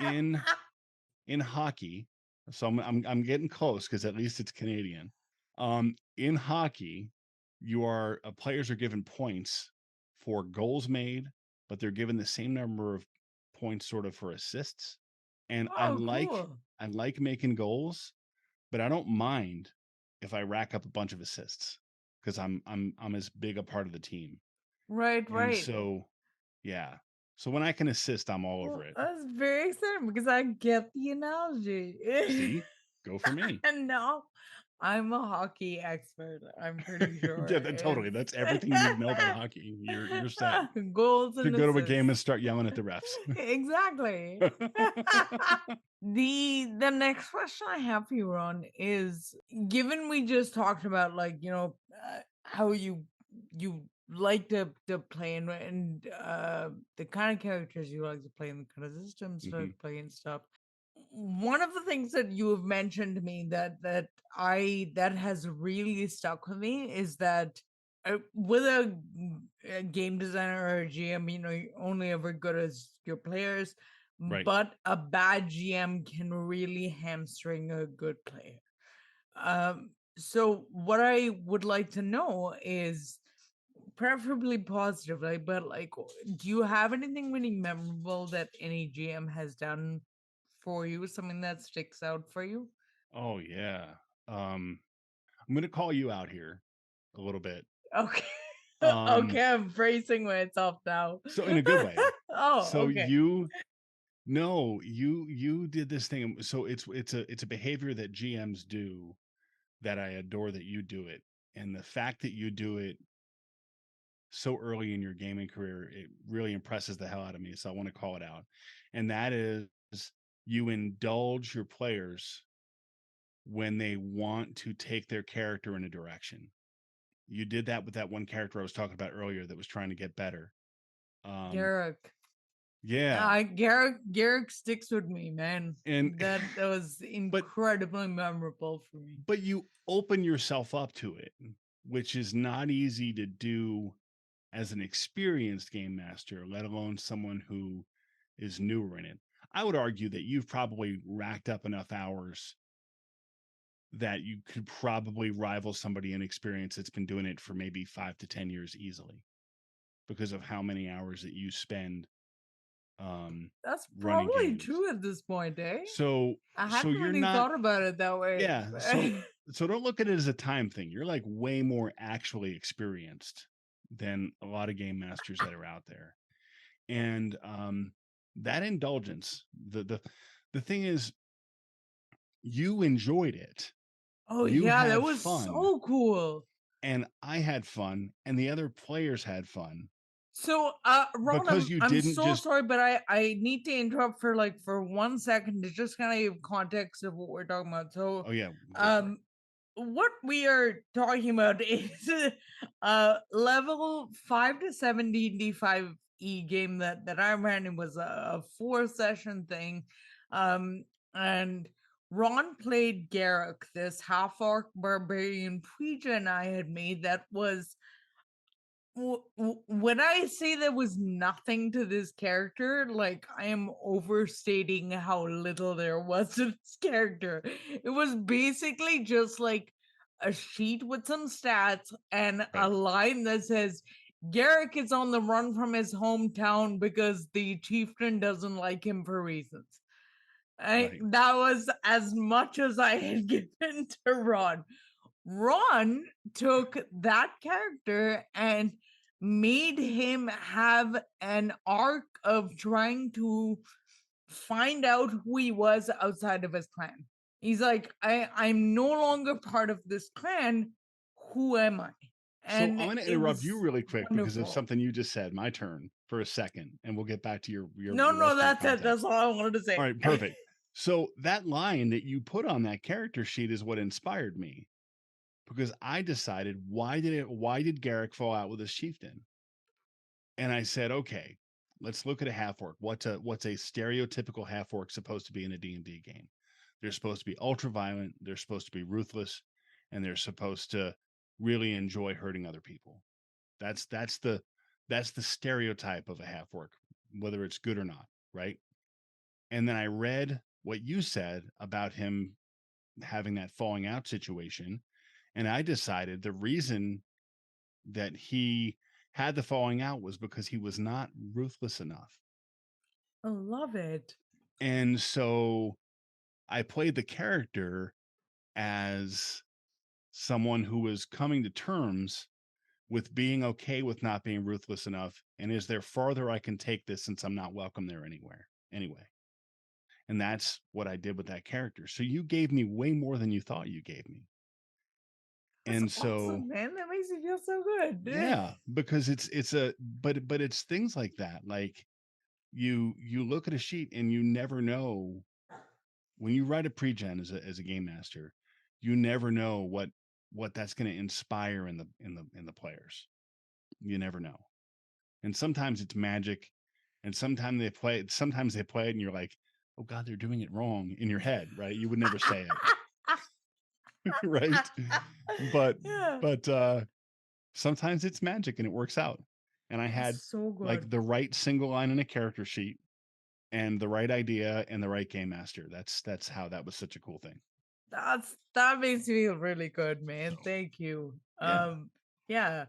in hockey, so I'm getting close because at least it's Canadian. In hockey, players are given points for goals made, but they're given the same number of points sort of for assists. And Oh, cool. I like making goals, but I don't mind if I rack up a bunch of assists because I'm as big a part of the team. Right, And right. so yeah. So when I can assist, I'm all over Well, it. that's very exciting because I get the analogy. See? Go for me. And now I'm a hockey expert, I'm pretty Yeah, sure. totally. That's everything you need to know about hockey. You're set. Goals To and go to a game assists. and start yelling at the refs. Exactly. The next question I have for you, Ron, is given we just talked about like, how you like to play and the kind of characters you like to play and the kind of systems you like Mhm. to play and stuff. One of the things that you have mentioned to me that has really stuck with me is that with a game designer or a GM, you're only ever good as your players, Right. but a bad GM can really hamstring a good player. So what I would like to know is preferably positively, but like, do you have anything really memorable that any GM has done for you? Something that sticks out for you? Oh yeah. Um, I'm gonna call you out here a little bit. Okay. Um, Okay, I'm bracing myself now. so in a good way. Oh, So okay. you no, you did this thing. So it's a behavior that GMs do that I adore that you do it. And the fact that you do it so early in your gaming career, it really impresses the hell out of me. So I want to call it out. And that is you indulge your players when they want to take their character in a direction. You did that with that one character I was talking about earlier that was trying to get better. Um, Garrick. yeah. Garrick sticks with me, man. And That was but incredibly memorable for me. you open yourself up to it, which is not easy to do as an experienced game master, let alone someone who is newer in it. I would argue that you've probably racked up enough hours that you could probably rival somebody in experience that's been doing it for maybe 5 to 10 years easily because of how many hours that you spend um, That's running probably games. true at this point, eh? So I so hadn't you're really not thought about it that way. yeah, so don't look at it as a time thing. You're like way more actually experienced than a lot of game masters that are out there. And that indulgence, the thing is you enjoyed it. Oh You yeah, that had was fun so cool. and I had fun and the other players had fun So, Ron, because I'm you I'm didn't so just sorry, but I need to interrupt for like for 1 second to just kind of give context of what we're talking about. So, oh yeah, go for it. um, what we are talking about is level 5 to 7 D5E game that I ran. It was a 4 session thing, and Ron played Garrick, this half orc barbarian Puija I had made that was when I say there was nothing to this character, like I am overstating how little there was to this character. It was basically just like a sheet with some stats and a Right, line that says Garrick is on the run from his hometown because the chieftain doesn't like him for reasons. right. That was as much as I had given to Ron. Ron took that character and made him have an arc of trying to find out who he was outside of his clan. He's like, I'm no longer part of this clan. Who am I? So And I'm going to it interrupt you was really quick because of wonderful. something you just said. My turn for a second, and we'll get back to No, your no, rest of your that's it. That's context. all I wanted to All say. right, perfect. So that line that you put on that character sheet is what inspired me because I decided why did Garrick fall out with his chieftain? And I said, okay, let's look at a half orc. What's a stereotypical half orc supposed to be in a D&D game? They're supposed to be ultra violent, they're supposed to be ruthless, and they're supposed to really enjoy hurting other people. That's the stereotype of a half orc, whether it's good or not, right? And then I read what you said about him having that falling out situation, and I decided the reason that he had the falling out was because he was not ruthless enough. I love it. And so I played the character as someone who was coming to terms with being okay with not being ruthless enough. And is there farther I can take this since I'm not welcome there anywhere anyway? And that's what I did with that character. So you gave me way more than you thought you gave me. That's And so awesome, man. That makes me feel so good. yeah, because it's a but it's things like that. Like you look at a sheet and you never know when you write a pre-gen as a game master, you never know what that's going to inspire in the players. You never know. And sometimes it's magic, and sometimes they play it and you're like, oh god, they're doing it wrong in your head, right? You would never say it. Right? But Yeah, but sometimes it's magic and it works out. And I that's had so like good. the right single line in a character sheet and the right idea and the right game master. That's how that was such a cool thing. That makes me feel really good, man. Thank you. Yeah, Yeah.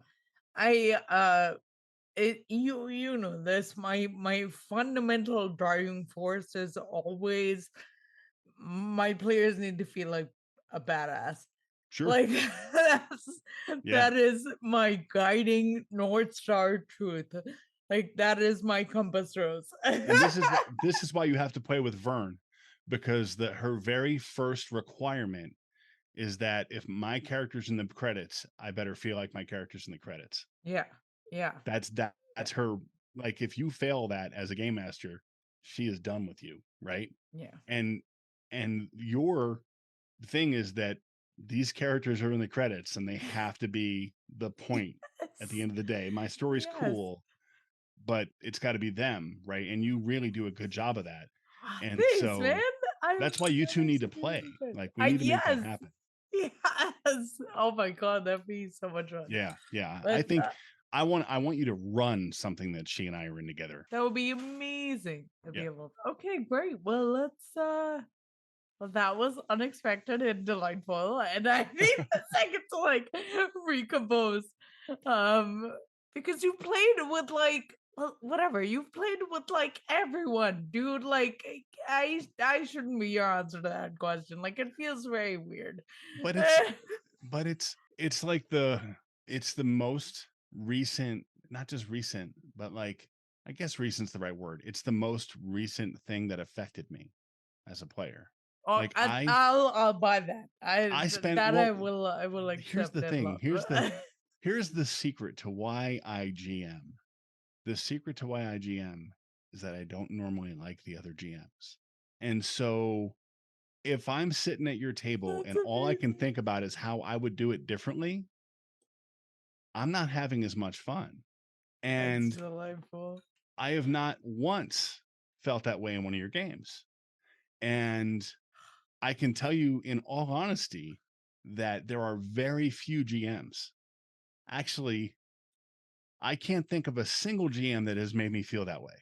I you know this. My fundamental driving force is always my players need to feel like a badass. sure. Like that's Yeah. that is my guiding North Star truth. Like that is my compass rose. And this is why you have to play with Vern, because her very first requirement is that if my character's in the credits, I better feel like my character's in the credits. Yeah. Yeah. That's her. Like if you fail that as a game master, she is done with you, right? Yeah. And your thing is that these characters are in the credits and they have to be the point at the Yes. end of the day. My story's Yes. cool, but it's got to be them, right? And you really do a good job of that. And Thanks, man. so that's why you That two need makes to me feel so play. good. Like we need to make that Yes. happen. Yes. Oh my god, that'd be so much fun. Yeah, yeah. I But think I want you to run something that she and I are in together. that would be amazing to be Yeah. able to. Okay, great. Well, let's well, that was unexpected and delightful, and I need a second to like recompose. Um, because you played with like well, whatever you've played with like everyone, dude. Like I shouldn't be your answer to that question. Like it feels very weird. But it's it's like it's the most recent, not just recent, but like I guess recent's the right word. It's the most recent thing that affected me as a player. Oh, Like I I'll buy that. I spent That well I will here's accept the and thing. love. Here's the secret to why I GM. The secret to why I GM is that I don't normally like the other GMs. And so if I'm sitting at your table That's and all I can amazing. think about is how I would do it differently, I'm not having as much fun. That's And delightful. I have not once felt that way in one of your games. And I can tell you in all honesty that there are very few GMs. Actually, I can't think of a single GM that has made me feel that way.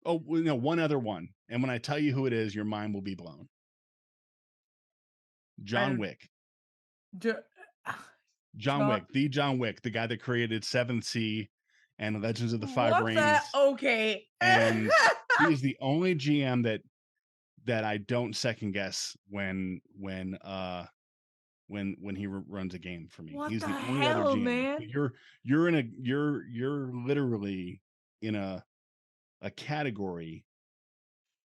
Oh, well, no, one other one. And when I tell you who it is, your mind will be blown. John I Wick. Jo- John John, Wick, the John Wick, the guy that created Seventh Sea and Legends of the Five what the? Rings. Okay. And he is the only GM that I don't second guess when he runs a game for me. What He's the the only other hell, GM. man? But you're literally in a category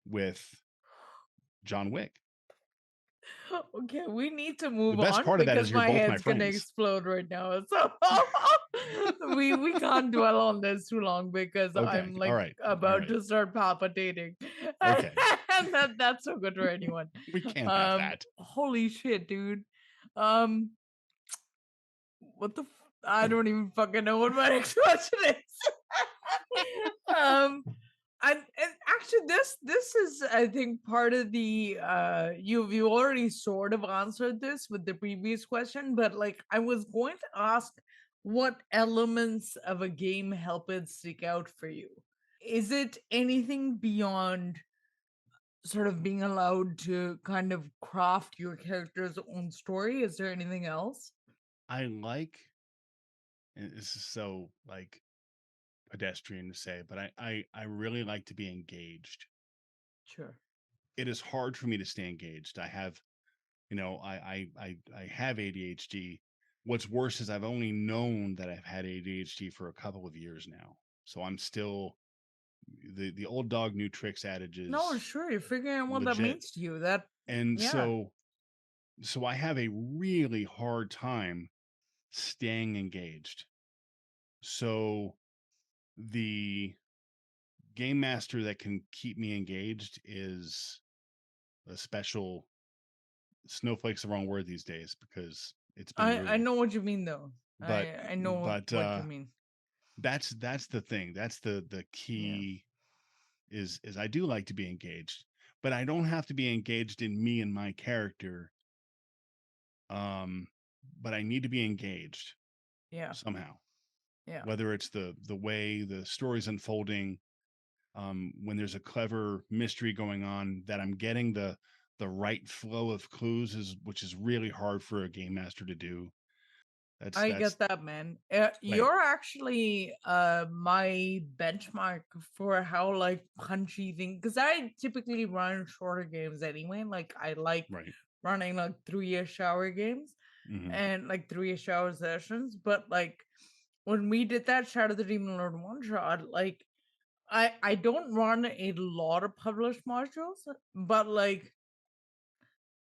with John Wick. Okay, we need to The move best on part of that is because you're my both my head's gonna friends. explode right now. So we can't dwell on this too long because Okay. I'm All like right. All about right. to start palpitating. Okay. And that's so good for anyone. We can't have that. Holy shit, dude. Um what the I don't even fucking know what my next question is. um and actually this is I think part of the you already sort of answered this with the previous question, but like I was going to ask what elements of a game help it stick out for you. Is it anything beyond sort of being allowed to kind of craft your character's own story? Is there anything else? I like, and this is so like pedestrian to say, but I really like to be engaged. Sure. It is hard for me to stay engaged. I have, I have ADHD. What's worse is I've only known that I've had ADHD for a couple of years now. So I'm still the old dog new tricks adage No, is sure. You're figuring out what that legit. means to you. That, And yeah, so I have a really hard time staying engaged. So the game master that can keep me engaged is a special snowflake's the wrong word these days because it's been I real. know what you mean though. But I know but what you mean. that's the thing. That's the Yeah. key is I do like to be engaged, but I don't have to be engaged in me and my character. Um, but I need to be engaged Yeah. somehow. Yeah. Whether it's the way the story's unfolding, when there's a clever mystery going on, that I'm getting the right flow of clues is which is really hard for a game master to do. I That's get that, man. like You're actually my benchmark for how like punchy thing, because I typically run shorter games anyway. Like I like right. running like 3-ish hour games Hmm. and like 3-ish hour sessions. But like when we did that Shadow the Demon Lord one shot, like I don't run a lot of published modules, but like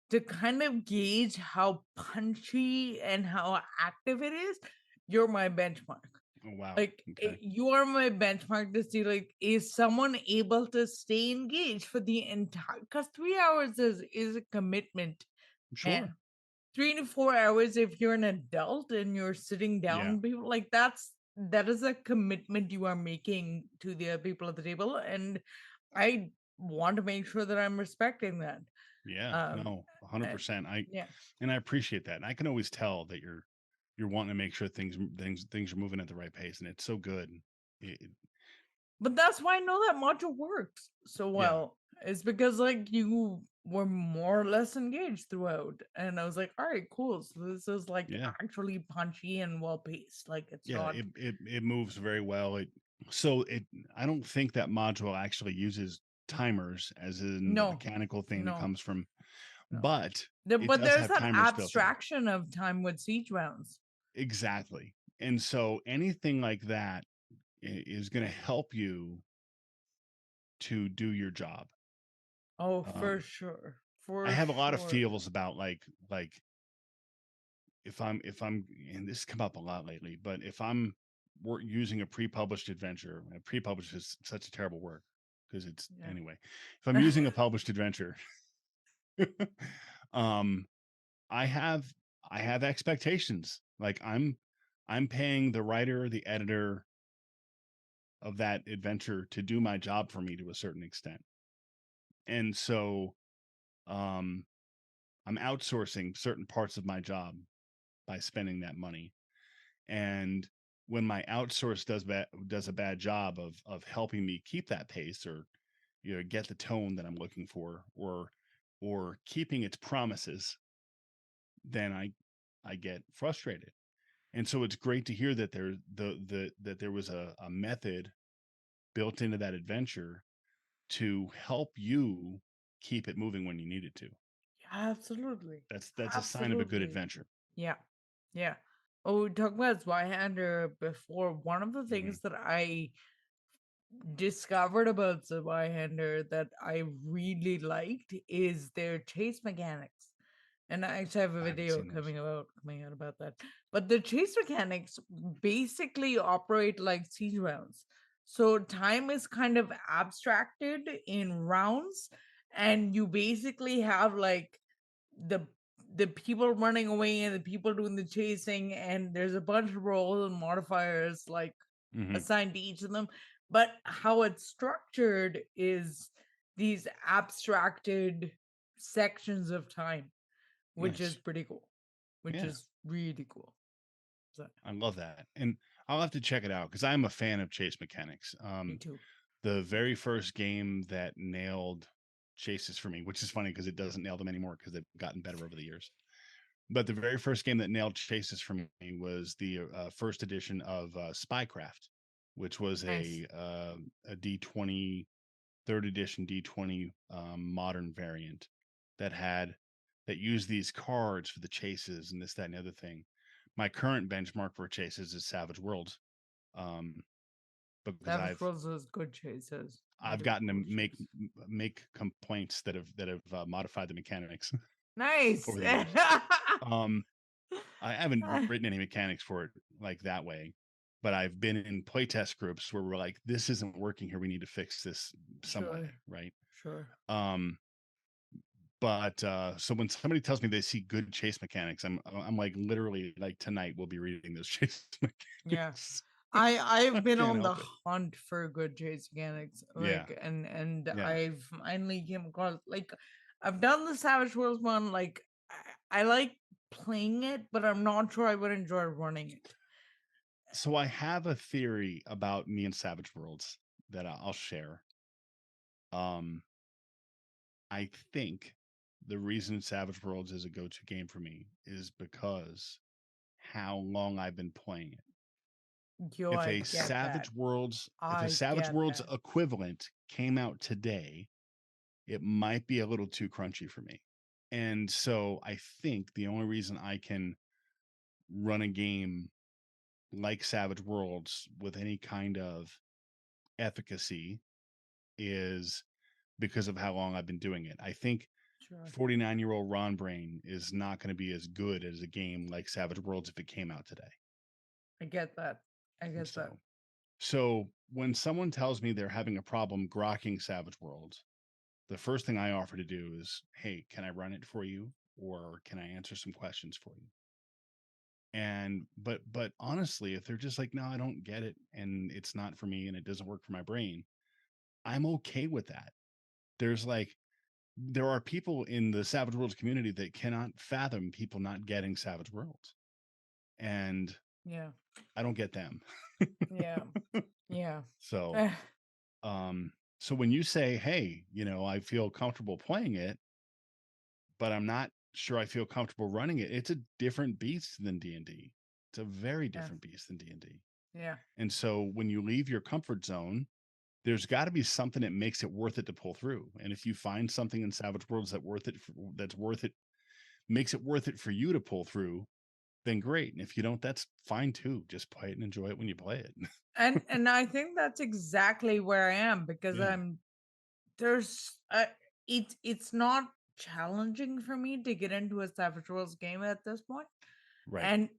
to kind of gauge how punchy and how active it is, you're my benchmark. Oh wow. Like Okay. you are my benchmark to see like is someone able to stay engaged for the entire, because 3 hours is a commitment, Sure. man. 3 to 4 hours if you're an adult and you're sitting Yeah. down, people like that is a commitment you are making to the other people at the table, and I want to make sure that I'm respecting that. Yeah. Um, No, and 100%. I yeah, and I appreciate that. And I can always tell that you're wanting to make sure things are moving at the right pace, and it's so good. It, but that's why I know that module works so yeah. well. It's because like you were more or less engaged throughout, and I was like, all right, cool. So this is like Yeah. actually punchy and well paced. Like it's Yeah. not. It moves very well. It I don't think that module actually uses timers as in the No, mechanical thing that no, comes from, no. but it But does there's have that timers built in. abstraction of time with siege rounds. Exactly. And so anything like that is going to help you to do your job. Oh, for Um, sure. I For have a lot of sure. feels about like if I'm and this has come up a lot lately, but if I'm using a pre-published adventure, and pre-published is such a terrible word because it's anyway. If I'm Yeah. using a published adventure, um, I have I have expectations. Like I'm paying the writer, the editor of that adventure to do my job for me to a certain extent. And so um I'm outsourcing certain parts of my job by spending that money. And when my outsource does a bad job of helping me keep that pace, or get the tone that I'm looking for, or keeping its promises, then I get frustrated. And so it's great to hear that that there was a method built into that adventure to help you keep it moving when you need it to. Absolutely. That's a sign of a good Absolutely. adventure. Yeah. Yeah. Oh, we talked about Zweihander before. One of the Mhm. things that I discovered about Zweihander that I really liked is their chase mechanics. And I actually have a I haven't video seen those. coming out about that. But the chase mechanics basically operate like siege rounds. So time is kind of abstracted in rounds, and you basically have like the the people running away and the people doing the chasing, and there's a bunch of roles and modifiers like Mhm. assigned to each of them. but how it's structured is these abstracted sections of time, which is Nice. pretty cool, which Yeah. is really cool. So, I love that. And I'll have to check it out because I'm a fan of chase mechanics. me too. The Me very too. first game that nailed chases for me, which is funny because it doesn't nail them anymore because they've gotten better over the years. But the very first game that nailed chases for me was the first edition of Spycraft, which was Nice. a D20 third edition D20 modern variant that had that used these cards for the chases and this, that, and the other thing. My current benchmark for chases is Savage Worlds, um, because Savage Worlds has good chases. I've Really gotten to cool chases. make complaints that have modified the mechanics Nice. over the years. Um, I haven't written any mechanics for it like that way, but I've been in playtest groups where we're like, this isn't working here. We need to fix this some way, Sure. right? Sure. Um, but so when somebody tells me they see good chase mechanics, I'm like literally like tonight we'll be reading those chase Yeah. mechanics. I've I been can't on the help it. hunt for good chase mechanics. Yeah, Like and yeah. I've finally came across like I've done the Savage Worlds one, like I like playing it, but I'm not sure I would enjoy running it. So I have a theory about me and Savage Worlds that I'll share. Um, I think the reason Savage Worlds is a go-to game for me is because how long I've been playing it. Yo, I get that. If a I Savage get Worlds that. equivalent came out today, it might be a little too crunchy for me. And so I think the only reason I can run a game like Savage Worlds with any kind of efficacy is because of how long I've been doing it. I think Sure. 49-year-old Ron Brain is not going to be as good as a game like Savage Worlds if it came out today. I get that. I And get that. so when someone tells me they're having a problem grokking Savage Worlds, the first thing I offer to do is, hey, can I run it for you? Or can I answer some questions for you? And but honestly, if they're just like, no, I don't get it and it's not for me and it doesn't work for my brain, I'm okay with that. There's like there are people in the Savage Worlds community that cannot fathom people not getting Savage Worlds. And Yeah. I don't get them. Yeah. Yeah. So um so when you say, hey, I feel comfortable playing it, but I'm not sure I feel comfortable running it, it's a different beast than D&D. It's a very Yeah. different beast than D&D. Yeah. And so when you leave your comfort zone, there's got to be something that makes it worth it to pull through. And if you find something in Savage Worlds that's worth it, makes it worth it for you to pull through, then great. And if you don't, that's fine too. Just play it and enjoy it when you play it. And I think that's exactly where I am because Yeah. I'm there's it's not challenging for me to get into a Savage Worlds game at this point. Right. And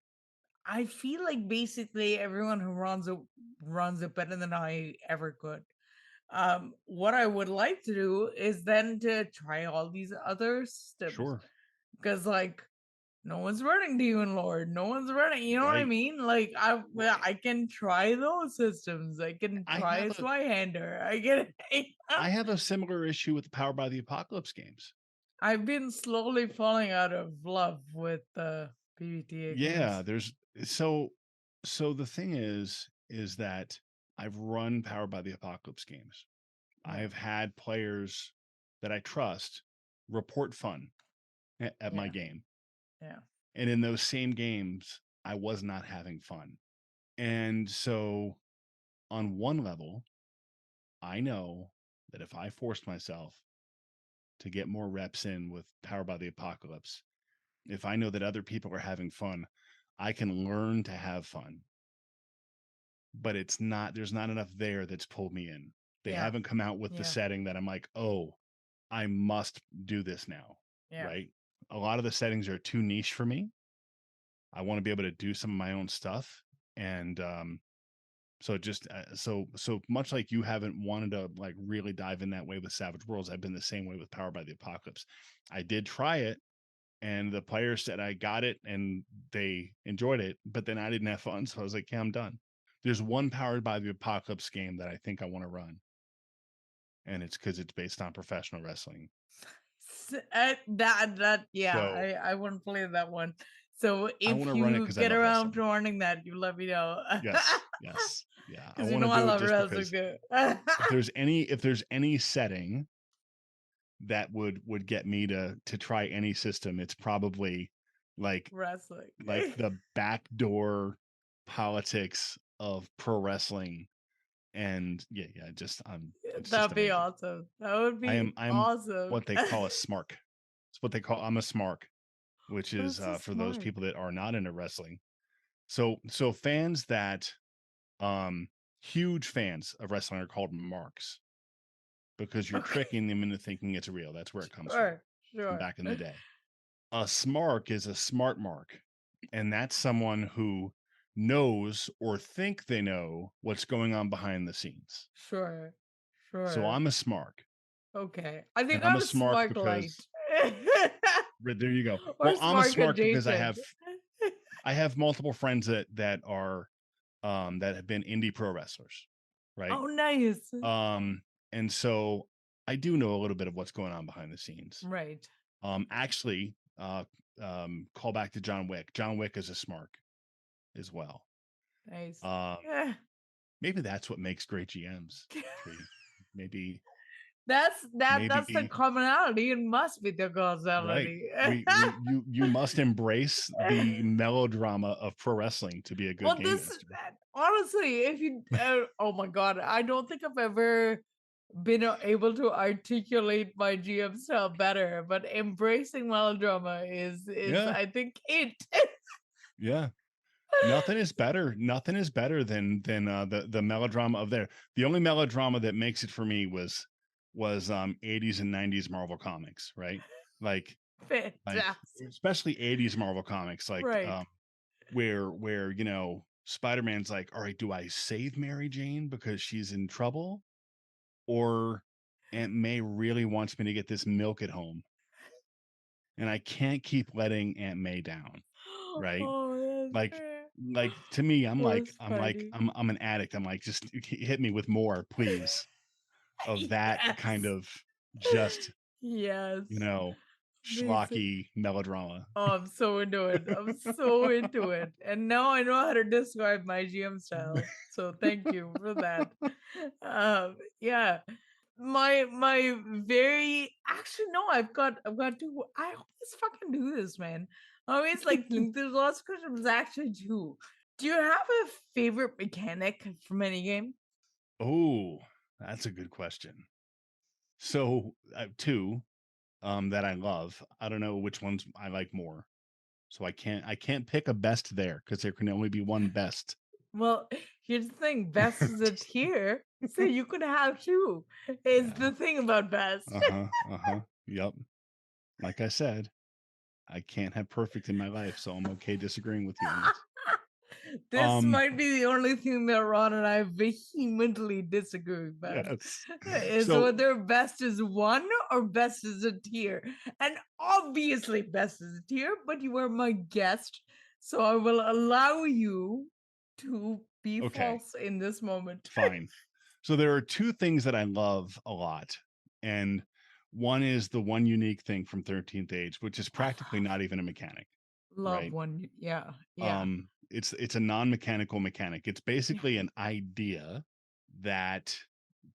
I feel like basically everyone who runs it better than I ever could. What I would like to do is then to try all these other systems Sure. because like no one's running Demon Lord, no one's running. You know what I Right. mean? Like Right. I can try those systems. I can I try have a a Swyhander. I can. I have a similar issue with the Power by the Apocalypse games. I've been slowly falling out of love with the PBTA Yeah, games. there's so so the thing is that I've run Power by the Apocalypse games. Yeah, I've had players that I trust report fun at my yeah, game. yeah, And in those same games, I was not having fun. And so on one level, I know that if I forced myself to get more reps in with Power by the Apocalypse, if I know that other people are having fun, I can learn to have fun. But there's not enough there that's pulled me in. They yeah, haven't come out with the yeah, setting that I'm like, oh, I must do this now. yeah. Right. A lot of the settings are too niche for me. I want to be able to do some of my own stuff. And so just so much like you haven't wanted to like really dive in that way with Savage Worlds, I've been the same way with Power by the Apocalypse. I did try it, and the players said I got it, and they enjoyed it, but then I didn't have fun, so I was like, yeah, I'm done. there's one Powered by the Apocalypse game that I think I want to run, and it's because it's based on professional wrestling. That yeah, So I want to play that one. So I want if to run it you because I get love around to wrestling. running that, you let me know. Yes, yes, yeah. I Because you want to know I do it love just wrestling because too. if there's any setting that would get me to try any system, it's probably like Wrestling. the backdoor politics of pro wrestling. And yeah, just it's just That'd be amazing. awesome. That would I be am I'm awesome. what they call a smark. It's what they call I'm a smark, which is That's so for those smart. people that are not into wrestling. So fans that um huge fans of wrestling are called marks because you're Okay, tricking them into thinking it's real. That's where it comes sure, from sure. back in the day. A smark is a smart mark, and that's someone who knows or think they know what's going on behind the scenes. Sure, So sure. I'm a smark, Okay. I and think I'm a I'm a smark smart light. because there you go. Or Well, I'm a smart smart because adjacent. I have multiple friends that are that have been indie pro wrestlers, right? Oh, nice. Um, and so I do know a little bit of what's going on behind the scenes. Right. Actually, call back to John Wick. John Wick is a smart as well. Nice. Um, Yeah. maybe that's what makes great GMs. Tree. Maybe, That's the maybe commonality. It must be the right. causality. You must embrace the melodrama of pro wrestling to be a good Well, game this master. honestly, if you oh my god, I don't think I've ever been able to articulate my GM style better, but embracing melodrama is Yeah, I think it. yeah. Nothing is better than the melodrama of there. The only melodrama that makes it for me was 80s and 90s Marvel comics, right? Like like Fantastic. especially 80s Marvel comics, like Right. where Spider-Man's like, all right, do I save Mary Jane because she's in trouble? Or Aunt May really wants me to get this milk at home, and I can't keep letting Aunt May down, right? Oh, that's Like fair. like to me, I'm Poor like I'm like Spidey. I'm an addict. I'm like, just hit me with more, please, of that kind Yes. of just, Yes. you know, Amazing. schlocky melodrama. Oh, I'm so into it. I'm so into it. And now I know how to describe my GM style. So thank you for that. Yeah. My very actually no, I've got to I always fucking do this, man. I always like there's lots of questions actually too. Do you have a favorite mechanic from any game? Oh, that's a good question. So two that I love. I don't know which ones I like more. So I can't pick a best there because there can only be one best. Well, here's the thing, best is a tier, so you could have two. Is Yeah. the thing about best. Uh-huh. Uh-huh. Yep. Like I said, I can't have perfect in my life, so I'm okay disagreeing with you on this. This Um, might be the only thing that Ron and I vehemently disagree about. yes. Is So whether best is one or best is a tier. And obviously best is a tier, but you are my guest, so I will allow you to be okay, false in this moment. fine. So there are two things that I love a lot. And one is the one unique thing from 13th Age, which is practically not even a mechanic, Love right? one. Yeah. Yeah. It's a non-mechanical mechanic. It's Yeah. basically an idea that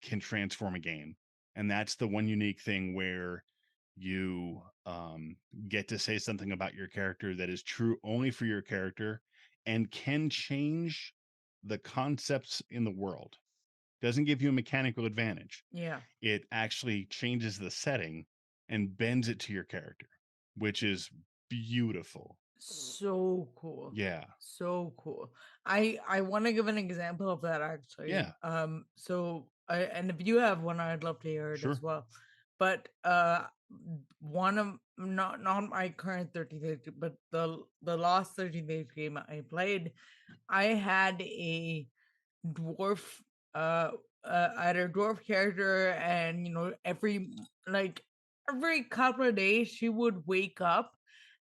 can transform a game. And that's the one unique thing where you get to say something about your character that is true only for your character and can change the concepts in the world. Doesn't give you a mechanical advantage. Yeah. It actually changes the setting and bends it to your character, which is beautiful. So cool. Yeah. So cool. I want to give an example of that actually. Yeah. So and if you have one, I'd love to hear it as Sure. well. But one of not my current 13th age, but the last 13th age game I played, I had a dwarf uh I had a dwarf character, and like every couple of days she would wake up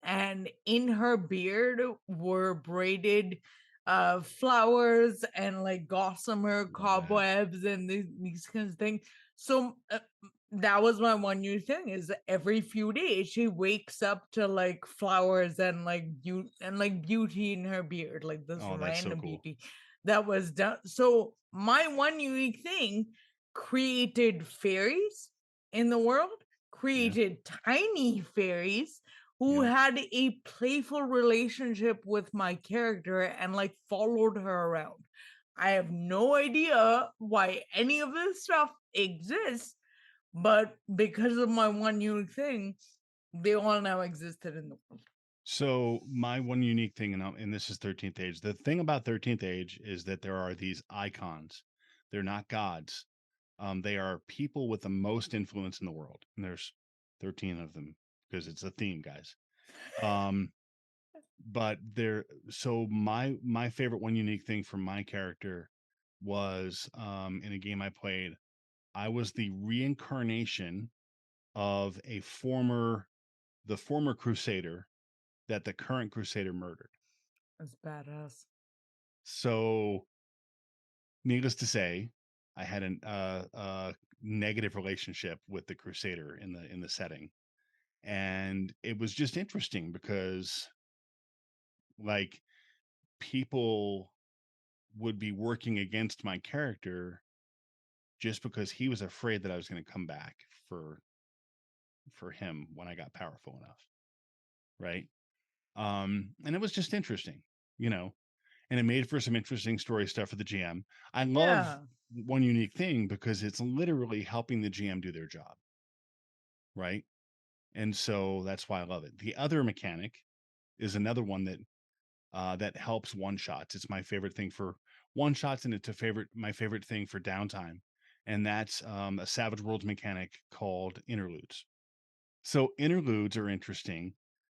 and in her beard were braided flowers and like gossamer Love that. cobwebs and these kinds of things. So that was my one new thing is every few days she wakes up to like flowers and like beauty in her beard, like this Oh, that's so random cool. beauty that was done. So my one unique thing created fairies in the world, Yeah. created tiny fairies who Yep. had a playful relationship with my character and like followed her around. I have no idea why any of this stuff exists, but because of my one unique thing, they all now existed in the world. So my one unique thing, and this is 13th age. The thing about 13th age is that there are these icons. They're not gods. They are people with the most influence in the world, and there's 13 of them because it's a theme, guys. Um, but there, so my favorite one unique thing for my character was in a game I played. I was the reincarnation of the former crusader that the current crusader murdered. That's badass. So, needless to say, I had a negative relationship with the crusader in the setting, and it was just interesting because like people would be working against my character just because he was afraid that I was going to come back for for him when I got powerful enough, right? And it was just interesting, you know, and it made for some interesting story stuff for the GM. I love Yeah. one unique thing because it's literally helping the GM do their job, right? And so that's why I love it. The other mechanic is another one that helps one shots. It's my favorite thing for one shots, and it's a favorite my favorite thing for downtime, and that's a Savage Worlds mechanic called interludes. So interludes are interesting.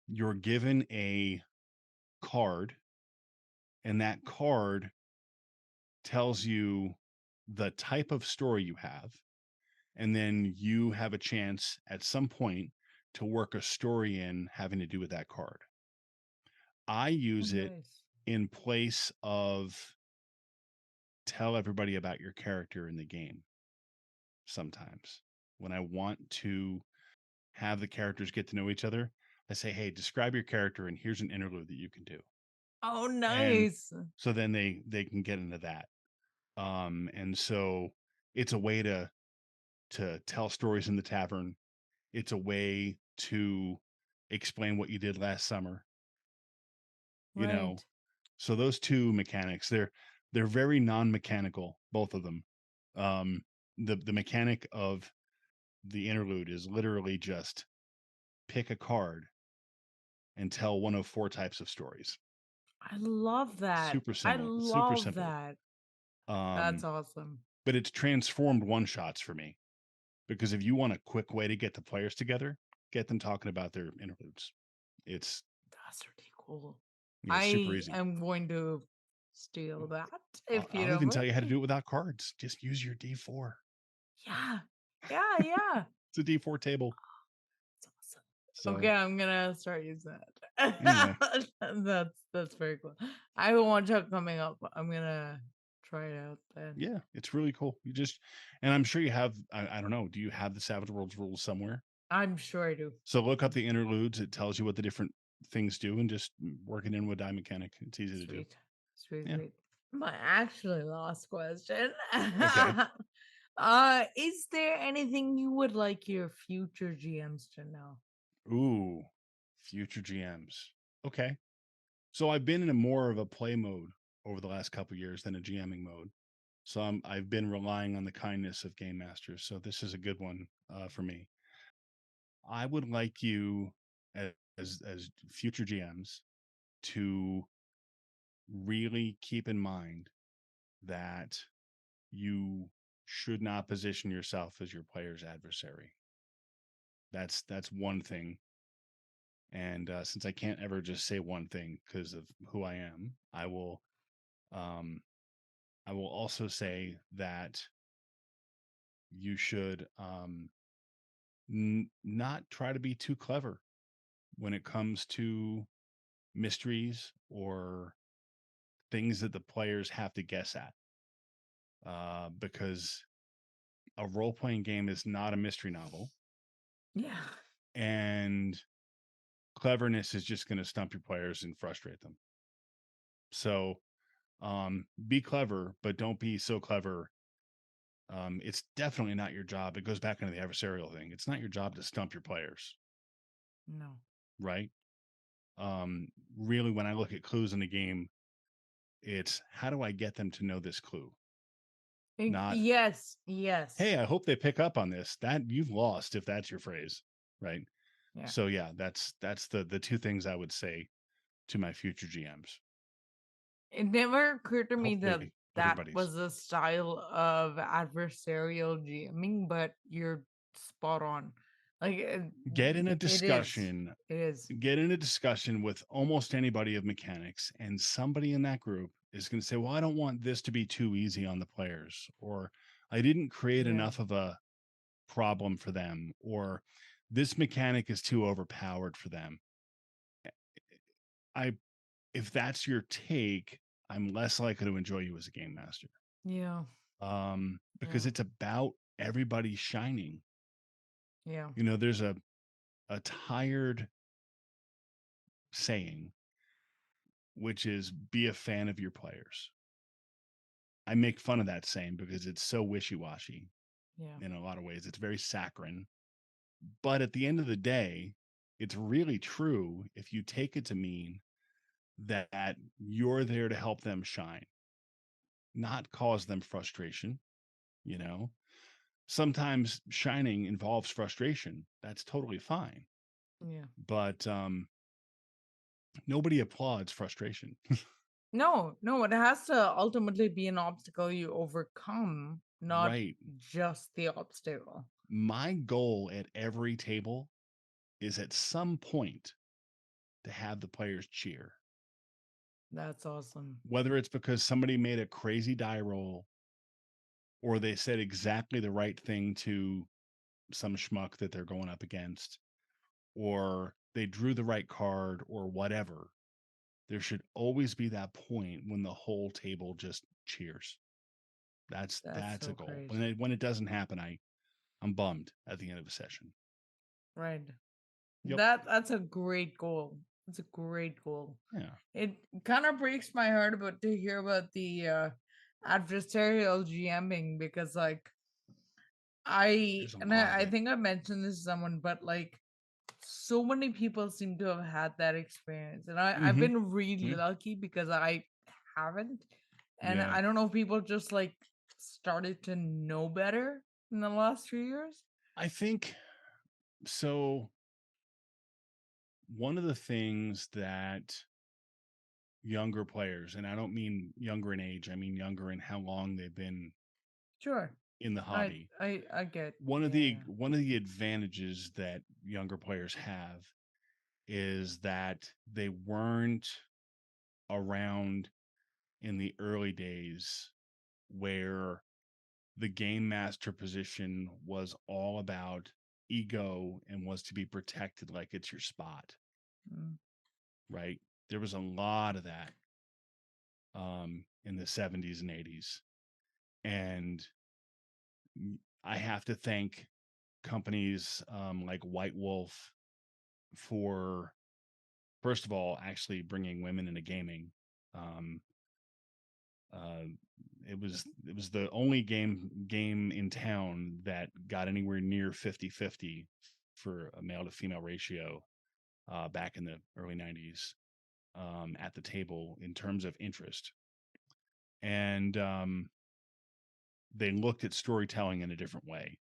You're given a card, and that card tells you the type of story you have, and then you have a chance at some point to work a story in having to do with that card. I Oh, use it nice. in place of tell everybody about your character in the game sometimes. When I want to have the characters get to know each other, I say, "Hey, describe your character and here's an interlude that you can do." Oh, And nice. so then they can get into that. And so it's a way to tell stories in the tavern. It's a way to explain what you did last summer, you know. Right. So those two mechanics, they're very non-mechanical, both of them. Um the mechanic of the interlude is literally just pick a card and tell one of four types of stories. I love that. Super I simple, super love simple. that. That's Um, awesome. but it's transformed one shots for me because if you want a quick way to get the players together, get them talking about their interludes. It's That's really cool. yeah, super I easy. am going to steal that if you I'll don't even tell you how to mind. do it without cards. Just use your D4. Yeah. Yeah, yeah. It's a D4 table. That's awesome. Okay, So I'm gonna start using that. anyway, That's very cool. I have a one shot coming up. I'm gonna try it out then. yeah, it's really cool. You just and I'm sure you have I don't know, do you have the Savage Worlds rules somewhere? I'm sure I do. So look up the interludes. It tells you what the different things do and just work it in with die mechanic. It's easy to do. Sweet. Sweet, Yeah. sweet. My actually last question. Okay. Is there anything you would like your future GMs to know? Ooh, future GMs. Okay. So I've been in a more of a play mode over the last couple years than a GMing mode. So I've been relying on the kindness of game masters. So this is a good one for me. I would like you as future GMs to really keep in mind that you should not position yourself as your player's adversary. That's one thing. And since I can't ever just say one thing because of who um, I will also say that you should not try to be too clever when it comes to mysteries or things that the players have to guess at, because a role playing game is not a mystery novel, Yeah. and cleverness is just going to stump your players and frustrate them. So, be clever, but don't be so clever. It's definitely not your job. It goes back into the adversarial thing. It's not your job to stump your players, No. right? Um, really, when I look at clues in the game, it's how do I get them to know this clue? Not, Yes. Yes. hey, I hope they pick up on this. That you've lost if that's your phrase, right? Yeah. So yeah, that's the two things I would say to my future GMs. It never occurred to me that Hopefully, that everybody's was a style of adversarial GMing, but you're spot on. Like get in a it is. discussion, It is. with almost anybody of mechanics, and somebody in that group is going to say, "Well, I don't want this to be too easy on the players," or "I didn't create Yeah. enough of a problem for them," or "This mechanic is too overpowered for them." I if that's your take, I'm less likely to enjoy you as a game master. Yeah. Because Yeah. it's about everybody shining. Yeah. There's a tired saying, which is be a fan of your players. I make fun of that saying because it's so wishy-washy Yeah. in a lot of ways. It's very saccharine. But at the end of the day, it's really true if you take it to mean that you're there to help them shine, not cause them frustration, you know? Sometimes shining involves frustration. That's totally fine. Yeah. But nobody applauds frustration. No, no, it has to ultimately be an obstacle you overcome, not Right. just the obstacle. My goal at every table is at some point to have the players cheer. That's awesome. Whether it's because somebody made a crazy die roll or they said exactly the right thing to some schmuck that they're going up against, or they drew the right card or whatever, there should always be that point when the whole table just cheers. That's That's that's a so goal. great. When it doesn't happen, I'm bummed at the end of a session. Right. Yep. That's a great goal. It's a great goal. Yeah. It kind of breaks my heart about to hear about the adversarial GMing because like There's a lot of I it. think I mentioned this to someone, but like so many people seem to have had that experience. And I've Hmm. been really Yeah. lucky because I haven't. And Yeah. I don't know if people just like started to know better in the last 2 years. I think so. One of the things that younger players, and I don't mean younger in age, I mean younger in how long they've been Sure. in the I hobby. I get. One of Yeah, the yeah. one of the advantages that younger players have is that they weren't around in the early days where the game master position was all about ego and was to be protected like it's your spot, Mm, right? There was a lot of that in the 70s and 80s. And I have to thank companies like White Wolf for, first of all, actually bringing women into gaming. Um, uh, it was the only game in town that got anywhere near 50-50 for a male to female ratio back in the early 90s at the table in terms of interest. And they looked at storytelling in a different way.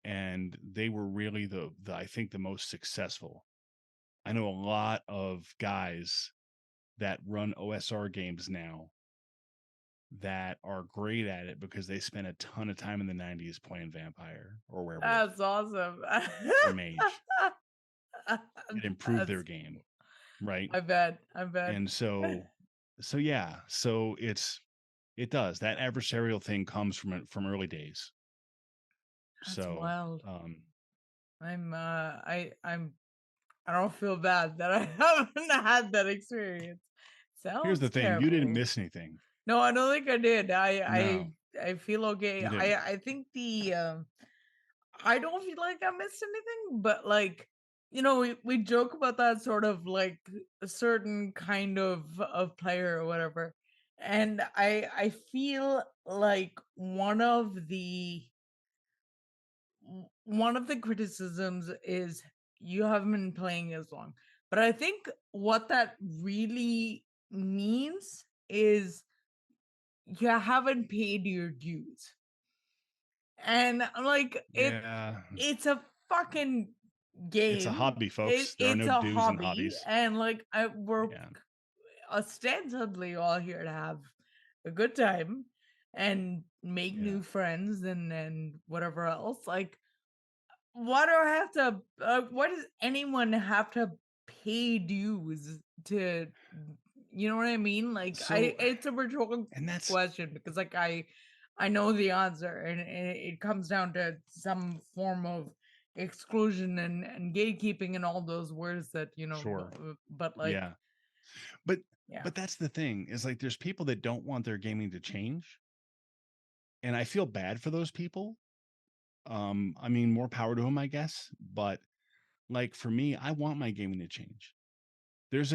And they were really the I think the most successful. I know a lot of guys that run OSR games now that are great at it because they spent a ton of time in the 90s playing vampire or werewolf that's awesome. or mage. It improved their That's game, right? I bet. I bet. And so yeah, so it does. That adversarial thing comes from early days. That's So, wild. I'm I don't feel bad that I haven't had that experience. Here's the Sounds thing, you didn't terrible. miss anything. No, I don't think I did. No, I feel okay. you didn't. I think I don't feel like I missed anything, but like, we joke about that sort of like a certain kind of player or whatever. And I feel like one of the criticisms is you haven't been playing as long. But I think what that really means is you haven't paid your dues. And like Yeah, it's a fucking it's a game. hobby, folks. There are It's no a do's and hobby, hobbies. and like we're Yeah, ostensibly all here to have a good time and make yeah. new friends and whatever else. Like, why do I have to? Why does anyone have to pay dues to? You know what I mean? Like, So, it's a rhetorical and that's question because, like, I know the answer, and it comes down to some form of exclusion and gatekeeping and all those words that sure. but like, Yeah. But yeah, but that's the thing is like there's people that don't want their gaming to change, and I feel bad for those people. I mean, more power to them, I guess. But like for me, I want my gaming to change. There's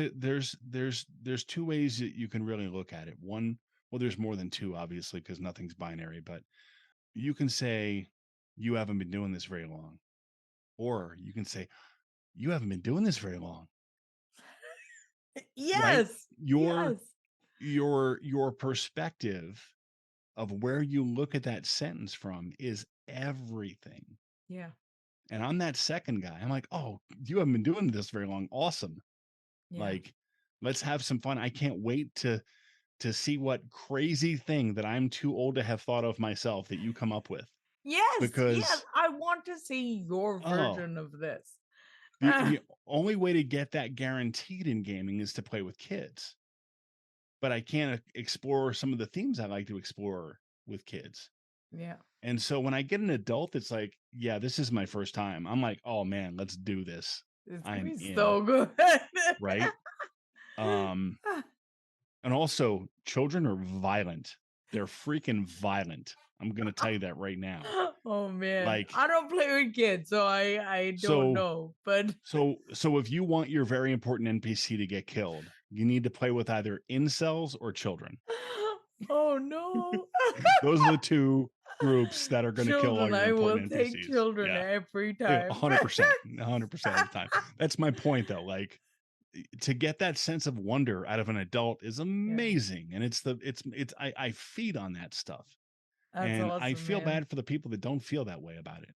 two ways that you can really look at it. One, well, there's more than two, obviously, because nothing's binary. But you can say you haven't been doing this very long, or you can say you haven't been doing this very long, right? yes, Your yes, your perspective of where you look at that sentence from is everything. yeah, And I'm that second guy. I'm like, oh, you haven't been doing this very long. Awesome. yeah. Like, let's have some fun. I can't wait to see what crazy thing that I'm too old to have thought of myself that you come up with. Yes, yes. Because I want to see your oh, version of this. the only way to get that guaranteed in gaming is to play with kids. But I can't explore some of the themes I like to explore with kids. Yeah, And so when I get an adult that's like, yeah, this is my first time, I'm like, oh man, let's do this. it's gonna I'm be in, so good. right? Um, and also children are violent. They're freaking violent. I'm gonna tell you that right now. Oh man, Like, I don't play with kids, so I don't so know. But so if you want your very important NPC to get killed, you need to play with either incels or children. oh no, Those are the two groups that are going to kill all children! your I will important take NPCs. children Yeah. every Yeah, time. 100%, 100% of the time. That's my point, though. Like to get that sense of wonder out of an adult is Yeah, amazing, and I feed on that stuff, that's and I awesome, feel man. bad for the people that don't feel that way about it,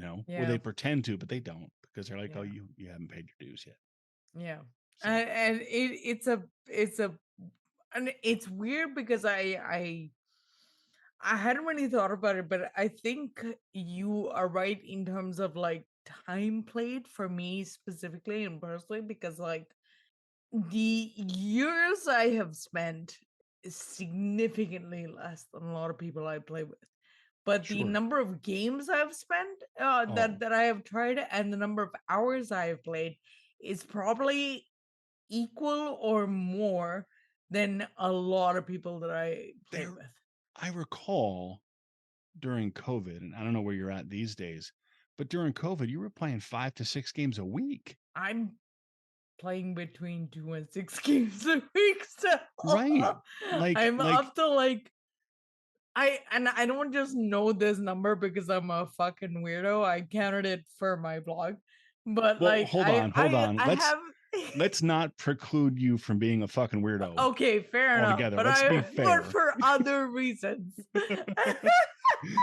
or Yeah, they pretend to, but they don't because they're like, oh, yeah, you haven't paid your dues yet. yeah. So And it's a and it's weird because I hadn't really thought about it, but I think you are right in terms of like time played for me specifically and personally, because like the years I have spent is significantly less than a lot of people I play with. But the sure. number of games I've spent Oh, that I have tried and the number of hours I have played is probably equal or more than a lot of people that I play there. with. I recall during COVID, and I don't know where you're at these days, but during COVID, you were playing 5 to 6 games a week. I'm playing between 2 and 6 games a week, so Right. I'm Like, up to, like I don't just know this number because I'm a fucking weirdo, I counted it for my blog, but, well, like, hold on, hold on. I have Let's not preclude you from being a fucking weirdo okay, fair enough, altogether. but Let's be but fair. for other reasons.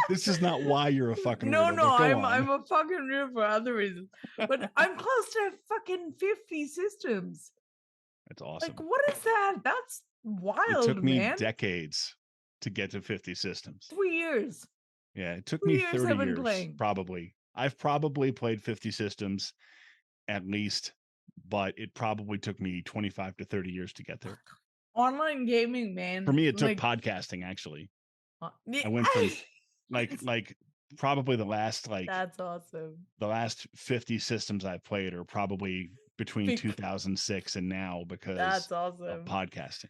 This is not why you're a fucking No, weirdo, no, but go I'm on. a fucking weirdo for other reasons, but I'm close to fucking 50 systems. That's Like, awesome. what is that? That's It took wild, me man. decades to get to 50 systems. 3 years. Yeah, it took 3 me years 30 I've been years, playing. probably. I've probably played 50 systems at least, but it probably took me 25 to 30 years to get there. Online gaming, For man, me, it took like, podcasting actually. yeah, I went from like probably that's awesome. the last 50 systems I've played are probably between Bec- 2006 and now because That's of awesome. podcasting.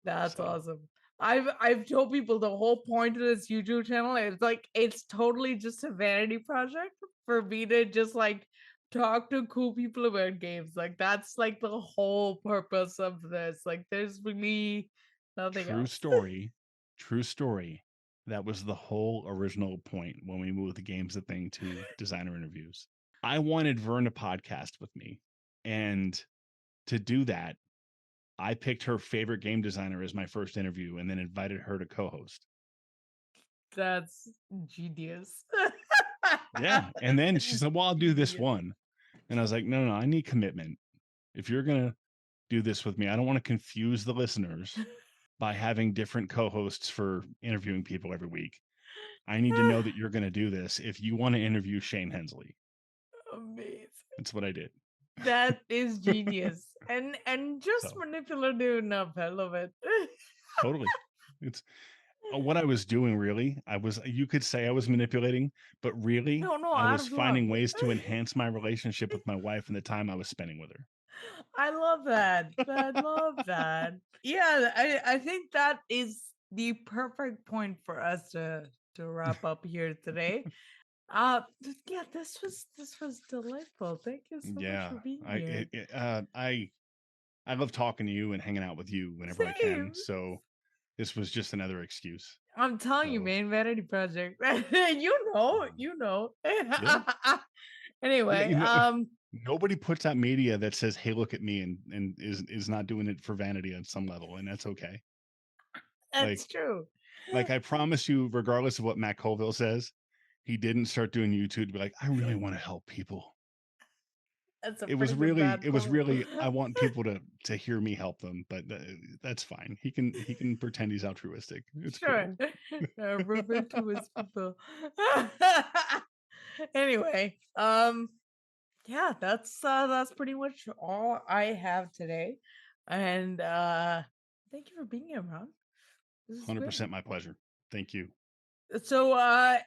That's So awesome. I've told people the whole point of this YouTube channel is like it's totally just a vanity project for me to just like talk to cool people about games. Like that's like the whole purpose of this. Like there's really nothing true else. story, true story. That was the whole original point when we moved the games the thing to designer interviews. I wanted Vern to podcast with me. And to do that, I picked her favorite game designer as my first interview and then invited her to co-host. That's genius. Yeah. And then she said, well, I'll do this Genius. one. And I was like, no, I need commitment. If you're going to do this with me, I don't want to confuse the listeners by having different co-hosts for interviewing people every week. I need to know that you're going to do this if you want to interview Shane Hensley. Amazing. That's what I did. That is genius. And just So manipulative enough. I love it. totally. It's what I was doing really. You could say I was manipulating, but really No, I out was of love. finding ways to enhance my relationship with my wife and the time I was spending with her. I love that. I love that. Yeah, I think that is the perfect point for us to wrap up here today. Yeah, this was delightful. Thank you so much Yeah. for being I here. I love talking to you and hanging out with you whenever I can. Same. So this was just another excuse. I'm telling you, So man, vanity project. You know, um, you know. yeah. Yeah, Anyway, nobody puts out media that says, "Hey, look at me," and is not doing it for vanity on some level, and that's okay. that's Like true. I promise you, regardless of what Matt Colville says, he didn't start doing YouTube to be like, "I really want to help people." That's a It pretty was good really, bad it was pull. really, I want people to hear me help them, but that's fine. He can pretend he's altruistic. It's Sure. cool. Refer to his people. Anyway, yeah, that's pretty much all I have today. And thank you for being here, Ron. This is great. 100% my pleasure. Thank you. So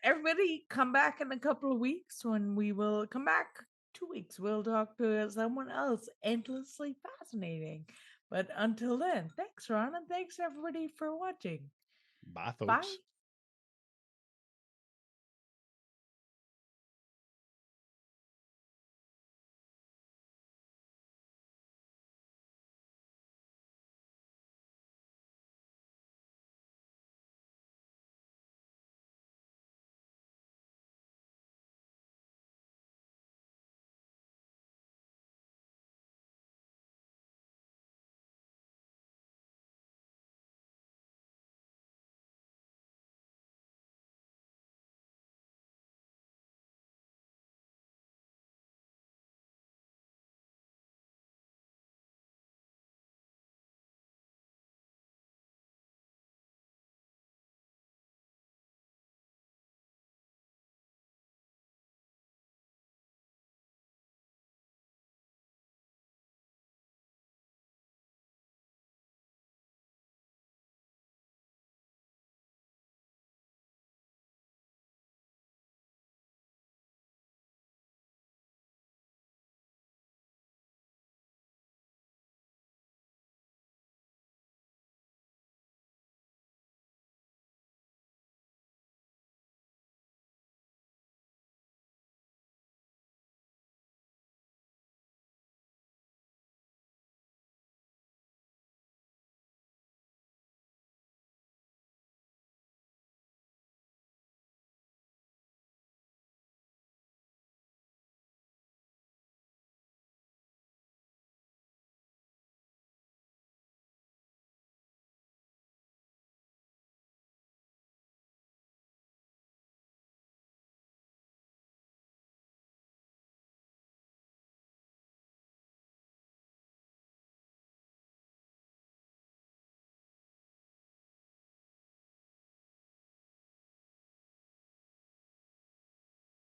everybody come back in a couple of weeks when we will come back 2 weeks. We'll talk to someone else endlessly fascinating. But until then, thanks, Ron, and thanks everybody for watching. Bye, Bye. folks.